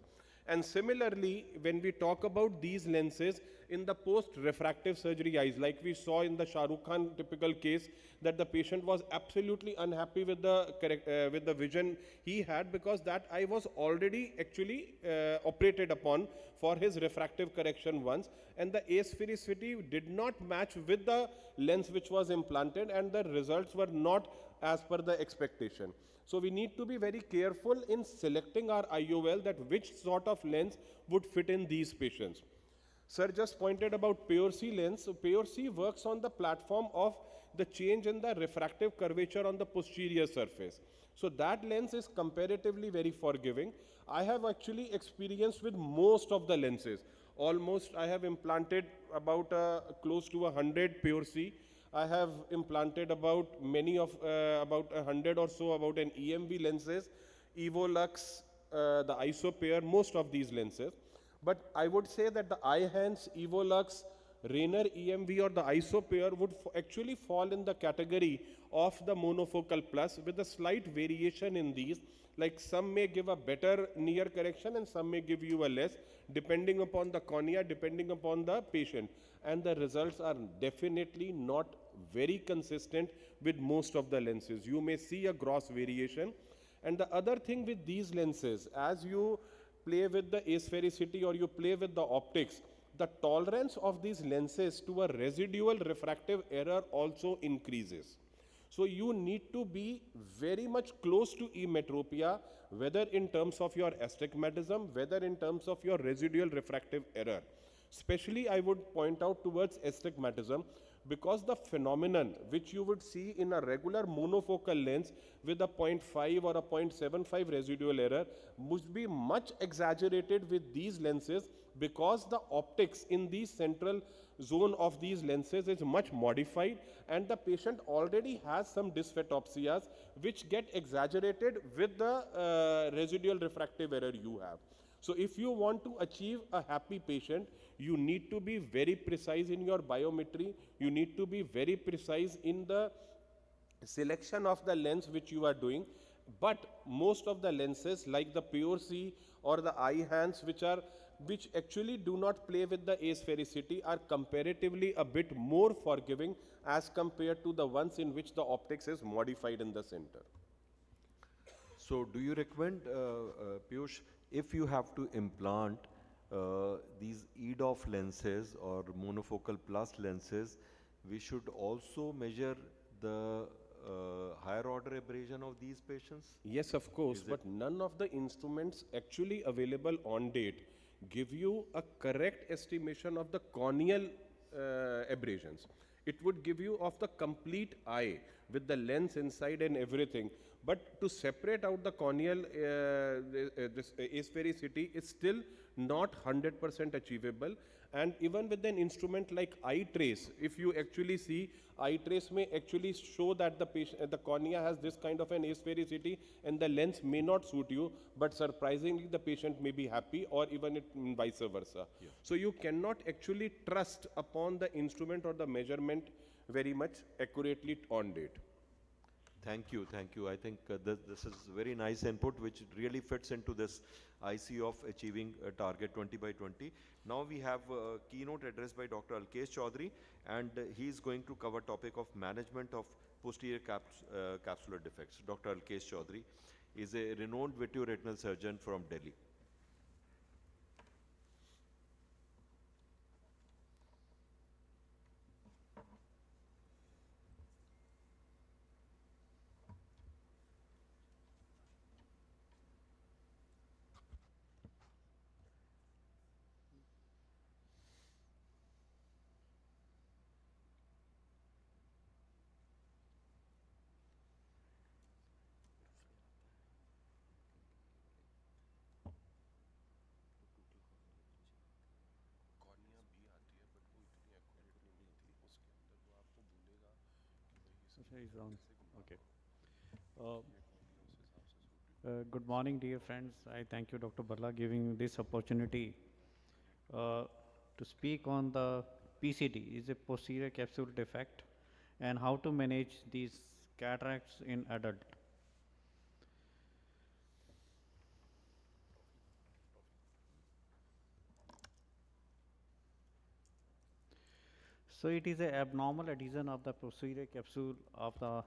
And similarly, when we talk about these lenses in the post-refractive surgery eyes, like we saw in the Shah Rukh Khan typical case, that the patient was absolutely unhappy with the vision he had, because that eye was already actually operated upon for his refractive correction once, and the asphericity did not match with the lens which was implanted, and the results were not as per the expectation. So we need to be very careful in selecting our IOL, that which sort of lens would fit in these patients. Sir just pointed about PORC lens. So PORC works on the platform of the change in the refractive curvature on the posterior surface. So that lens is comparatively very forgiving. I have actually experienced with most of the lenses. Almost I have implanted about close to 100 PORC. I have implanted about many of about 100 or so about an EMV lenses, Evolux, the ISO pair, most of these lenses. But I would say that the iHands, Evolux, Renner EMV or the ISO pair would actually fall in the category of the monofocal plus, with a slight variation in these. Like some may give a better near correction and some may give you a less, depending upon the cornea, depending upon the patient. And the results are definitely not very consistent with most of the lenses. You may see a gross variation. And the other thing with these lenses, as you play with the asphericity or you play with the optics, the tolerance of these lenses to a residual refractive error also increases. So you need to be very much close to emetropia, whether in terms of your astigmatism, whether in terms of your residual refractive error. Especially I would point out towards astigmatism, because the phenomenon which you would see in a regular monofocal lens with a 0.5 or a 0.75 residual error must be much exaggerated with these lenses, because the optics in the central zone of these lenses is much modified, and the patient already has some dysphotopsias which get exaggerated with the residual refractive error you have. So if you want to achieve a happy patient, you need to be very precise in your biometry, you need to be very precise in the selection of the lens which you are doing. But most of the lenses like the Pure C or the Eyehance, which actually do not play with the asphericity, are comparatively a bit more forgiving as compared to the ones in which the optics is modified in the center. So do you recommend, Piyush, if you have to implant these EDOF lenses or monofocal plus lenses, we should also measure the higher order abrasion of these patients? Yes, of course, but none of the instruments actually available on date give you a correct estimation of the corneal abrasions. It would give you of the complete eye with the lens inside and everything. But to separate out the corneal this asphericity is still not 100% achievable. And even with an instrument like eye trace, if you actually see, eye trace may actually show that the patient, the cornea has this kind of an asphericity and the lens may not suit you, but surprisingly the patient may be happy, or even vice versa. Yeah. So you cannot actually trust upon the instrument or the measurement very much accurately on date. Thank you, thank you. I think this is very nice input which really fits into this IC of achieving a target 20 by 20. Now we have a keynote address by Dr. Alkesh Chaudhary, and he is going to cover topic of management of posterior capsular defects. Dr. Alkesh Chaudhary is a renowned vitreoretinal surgeon from Delhi. Okay. Good morning, dear friends. I thank you, Dr. Balla, giving this opportunity to speak on the PCD, is a posterior capsule defect, and how to manage these cataracts in adult. So it is an abnormal adhesion of the posterior capsule of the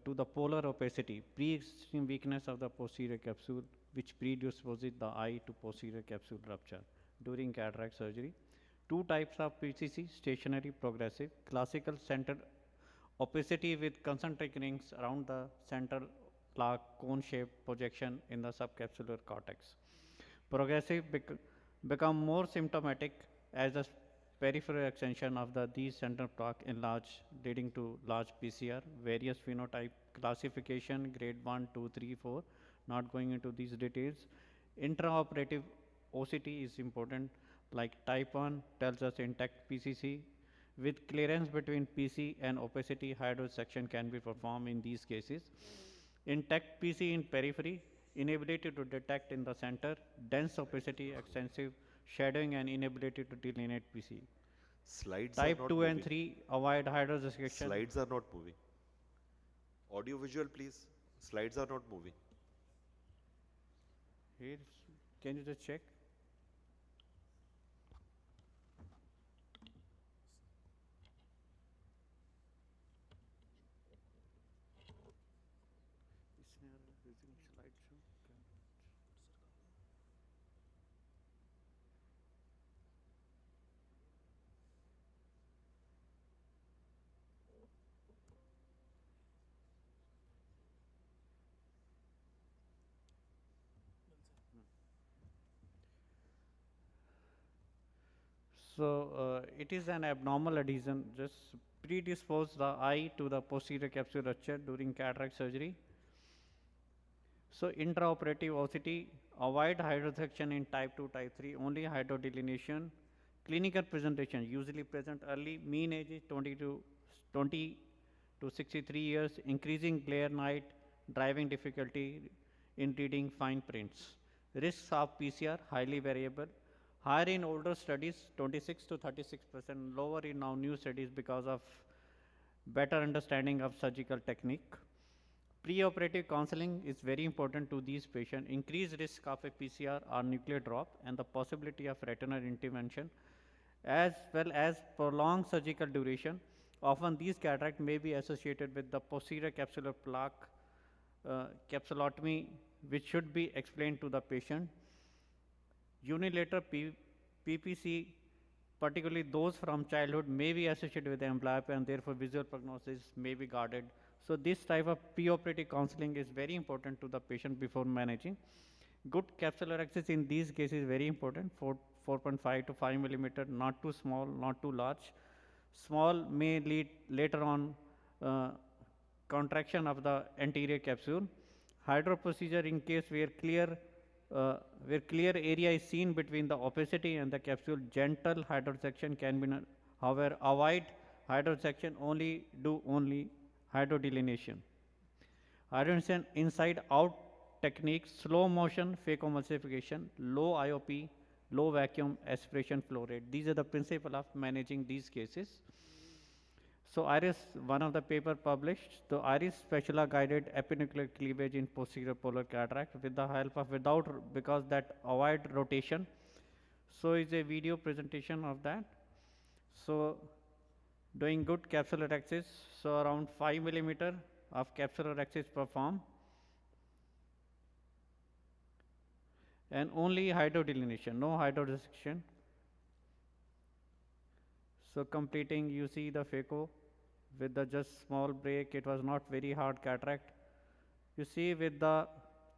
to the polar opacity, pre-existing weakness of the posterior capsule, which predisposes the eye to posterior capsule rupture during cataract surgery. Two types of PCC: stationary, progressive. Classical center opacity with concentric rings around the central plaque, cone-shaped projection in the subcapsular cortex. Progressive become more symptomatic as the peripheral extension of these central plaque enlarge, leading to large PCR, various phenotype classification, grade 1, 2, 3, 4, not going into these details. Intraoperative OCT is important, like type 1 tells us intact PCC. With clearance between PC and opacity, high dose section can be performed in these cases. Intact PC in periphery, inability to detect in the center, dense opacity, extensive shadowing, and inability to delineate PC. Slides Type are not 2 moving. and 3, avoid hydrodissection. Slides are not moving. Audio visual, please. Slides are not moving. Here, can you just check? So it is an abnormal adhesion, just predispose the eye to the posterior capsule rupture during cataract surgery. So intraoperative OCT, avoid hydrosection in type 2, type 3, only hydrodelineation. Clinical presentation usually present early, mean age is 20 to 63 years, increasing glare night, driving difficulty in reading fine prints. Risks of PCR highly variable, higher in older studies 26 to 36%, lower in now new studies because of better understanding of surgical technique. Preoperative counseling is very important to these patients. Increased risk of a PCR or nuclear drop and the possibility of retinal intervention, as well as prolonged surgical duration. Often these cataract may be associated with the posterior capsular plaque capsulotomy, which should be explained to the patient. Unilateral PPC, particularly those from childhood, may be associated with amblyopia and therefore visual prognosis may be guarded. So this type of preoperative counseling is very important to the patient before managing. Good capsular access in these cases is very important, 4.5 to 5 millimeter, not too small, not too large. Small may lead later on contraction of the anterior capsule. Hydro procedure in case where clear area is seen between the opacity and the capsule, gentle hydrosection can be done. However, avoid hydrosection, only hydrodelineation. Hydrogen inside out technique, slow motion phacoemulsification, low IOP, low vacuum aspiration flow rate. These are the principle of managing these cases. So IRIS, one of the paper published, the IRIS spatula guided epinuclear cleavage in posterior polar cataract with the help of because that avoid rotation. So is a video presentation of that. So doing good capsular axis, so around 5 millimeter of capsular axis performed. And only hydrodelineation, no hydrodissection. So completing, you see the phaco with the just small break, it was not very hard cataract. You see with the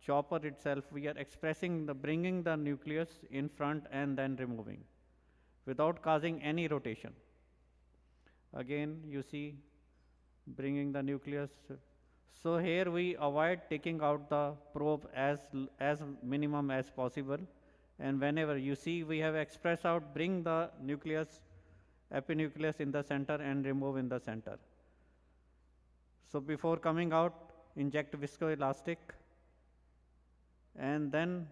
chopper itself, we are expressing bringing the nucleus in front and then removing without causing any rotation. Again, you see bringing the nucleus. So here we avoid taking out the probe as minimum as possible. And whenever you see we have expressed out, bring the nucleus, epinucleus in the center and remove in the center. So before coming out, inject viscoelastic and then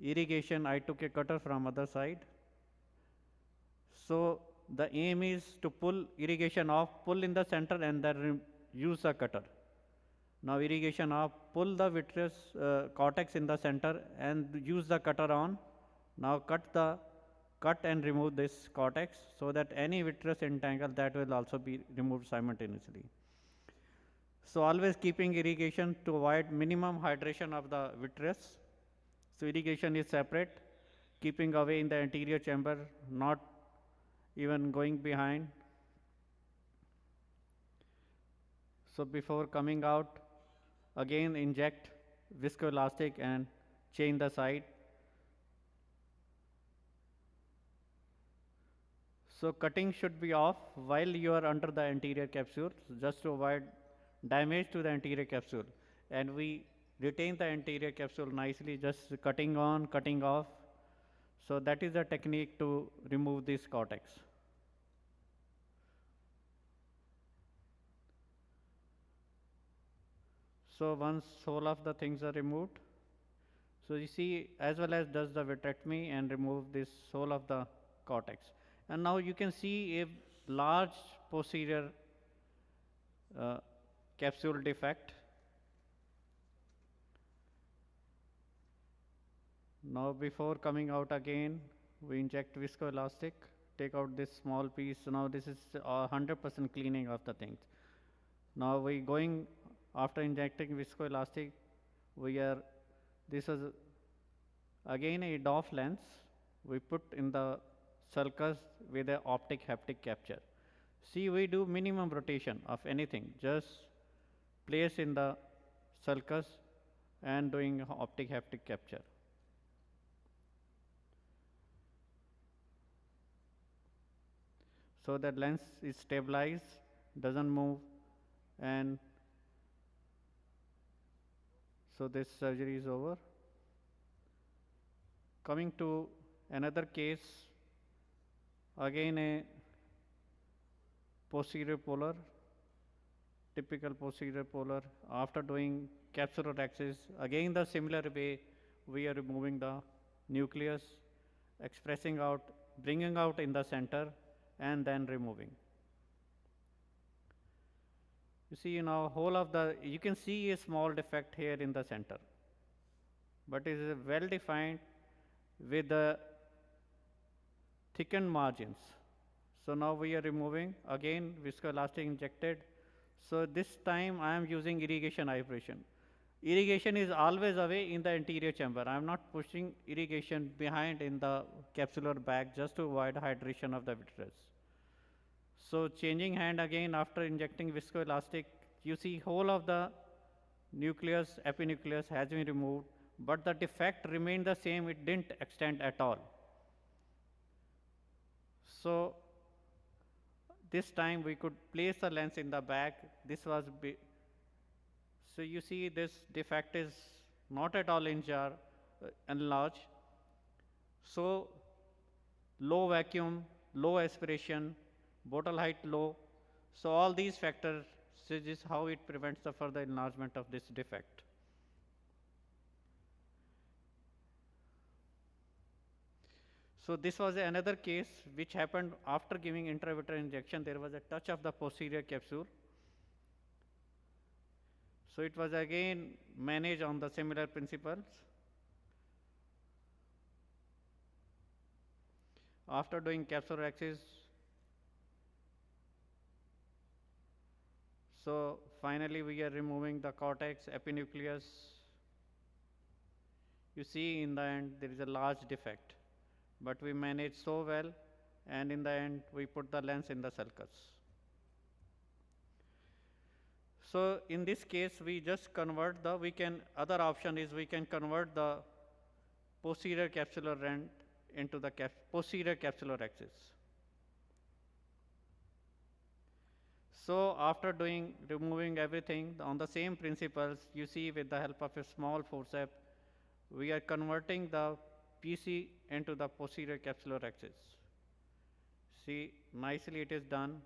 irrigation. I took a cutter from other side. So the aim is to pull irrigation off, pull in the center and then use a cutter. Now irrigation off, pull the vitreous cortex in the center and use the cutter on. Now cut and remove this cortex so that any vitreous entangle that will also be removed simultaneously. So always keeping irrigation to avoid minimum hydration of the vitreous. So irrigation is separate, keeping away in the anterior chamber, not even going behind. So before coming out, again inject viscoelastic and change the side. So cutting should be off while you are under the anterior capsule, just to avoid damage to the anterior capsule. And we retain the anterior capsule nicely, just cutting on, cutting off. So that is the technique to remove this cortex. So once all of the things are removed, so you see as well as does the vitrectomy and remove this whole of the cortex. And now you can see a large posterior capsule defect. Now before coming out again, we inject viscoelastic, take out this small piece. So now this is 100% cleaning of the things. Now we going after injecting viscoelastic, this is again a DOF lens we put in the sulcus with a optic haptic capture. See, we do minimum rotation of anything, just place in the sulcus and doing optic haptic capture. So that lens is stabilized, doesn't move, and so this surgery is over. Coming to another case, again a posterior polar, typical posterior polar. After doing capsular axis, again the similar way, we are removing the nucleus, expressing out, bringing out in the center, and then removing. You see now whole of the, you can see a small defect here in the center, but it is well defined with the thickened margins. So now we are removing again viscoelastic injected. So this time I am using irrigation aspiration. Irrigation is always away in the anterior chamber. I am not pushing irrigation behind in the capsular bag just to avoid hydration of the vitreous. So changing hand again after injecting viscoelastic, you see whole of the nucleus, epinucleus has been removed, but the defect remained the same, it didn't extend at all. So this time we could place the lens in the bag. This was, so you see this defect is not at all enlarged. So low vacuum, low aspiration, bottle height low. So all these factors, this is how it prevents the further enlargement of this defect. So this was another case which happened after giving intravitreal injection. There was a touch of the posterior capsule. So it was again managed on the similar principles. After doing capsular axis, so finally we are removing the cortex, epinucleus. You see in the end there is a large defect, but we managed so well, and in the end we put the lens in the sulcus. So in this case we just convert the, other option is we can convert the posterior capsular rent into the posterior capsular axis. So after removing everything on the same principles, you see with the help of a small forceps, we are converting the PC into the posterior capsular axis. See, nicely it is done,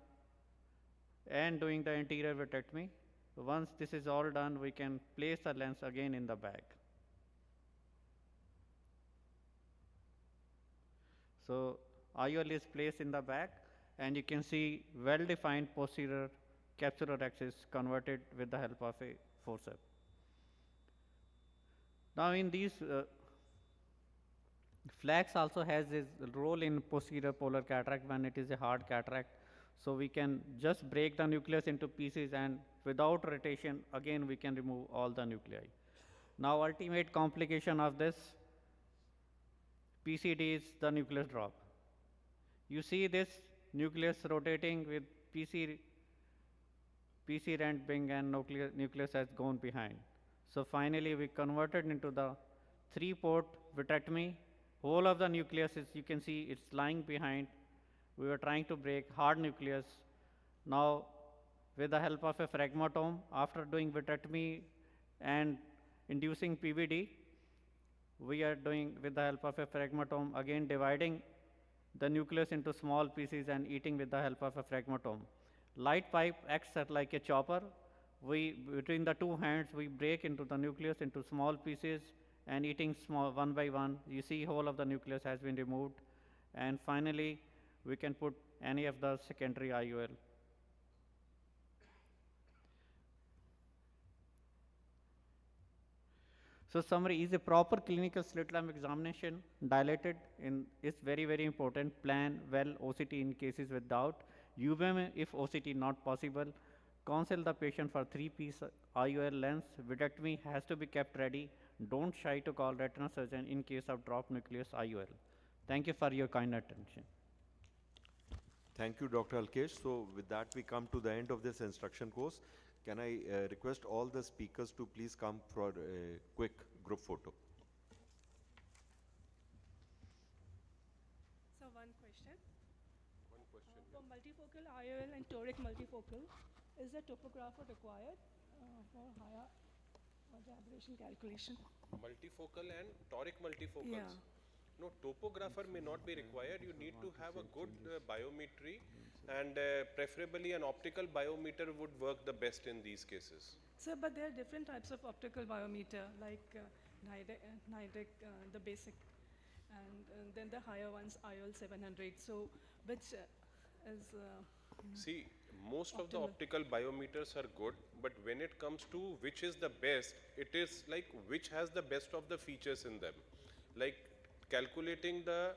and doing the anterior vitrectomy. Once this is all done, we can place the lens again in the bag. So IOL is placed in the bag, and you can see well-defined posterior capsular axis converted with the help of a forceps. Now in these, flax also has its role in posterior polar cataract when it is a hard cataract. So we can just break the nucleus into pieces, and without rotation, again we can remove all the nuclei. Now ultimate complication of this PCD is the nucleus drop. You see this nucleus rotating with PC rent being, and nucleus has gone behind. So finally we converted into the 3-port vitrectomy. Whole of the nucleus is, you can see it's lying behind. We were trying to break hard nucleus. Now with the help of a phragmatome, after doing vitrectomy and inducing PVD, we are doing with the help of a phragmatome, again dividing the nucleus into small pieces and eating with the help of a phragmatome. Light pipe acts like a chopper. Between the two hands, we break into the nucleus into small pieces and eating small one by one. You see whole of the nucleus has been removed, and finally we can put any of the secondary IOL. So summary is a proper clinical slit lamp examination, dilated is very, very important. Plan well OCT in cases with doubt. UVM if OCT not possible. Counsel the patient for 3-piece IOL lens. Vitrectomy has to be kept ready. Don't shy to call retina surgeon in case of drop nucleus IOL. Thank you for your kind attention. Thank you, Dr. Alkesh. So with that, we come to the end of this instruction course. Can I request all the speakers to please come for a quick group photo? So one question. One For multifocal IOL and toric multifocal, is the topographer required for higher aberration calculation? Multifocal and toric multifocals. Yeah. No, topographer may not be required. You need to have a good biometry, and preferably an optical biometer would work the best in these cases. So, but there are different types of optical biometer, like NIDEC, the basic, and then the higher ones, IOL 700. So, which is See, most of the Optimal. optical biometers are good, but when it comes to which is the best, it is like which has the best of the features in them. Like calculating the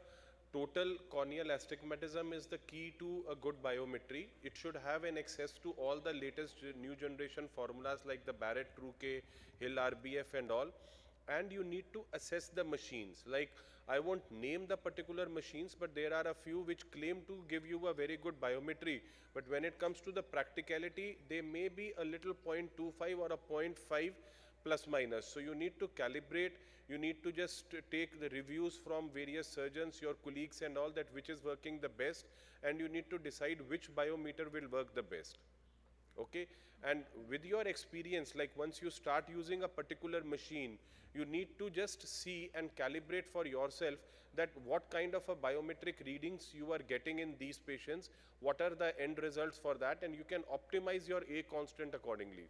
total corneal astigmatism is the key to a good biometry. It should have an access to all the latest new generation formulas like the Barrett Truque, Hill RBF and all. And you need to assess the machines. Like, I won't name the particular machines, but there are a few which claim to give you a very good biometry. But when it comes to the practicality, they may be a little 0.25 or a 0.5 plus minus. So you need to calibrate, you need to just take the reviews from various surgeons, your colleagues and all, that which is working the best, and you need to decide which biometer will work the best. Okay, and with your experience, like once you start using a particular machine, you need to just see and calibrate for yourself that what kind of a biometric readings you are getting in these patients, what are the end results for that, and you can optimize your A constant accordingly.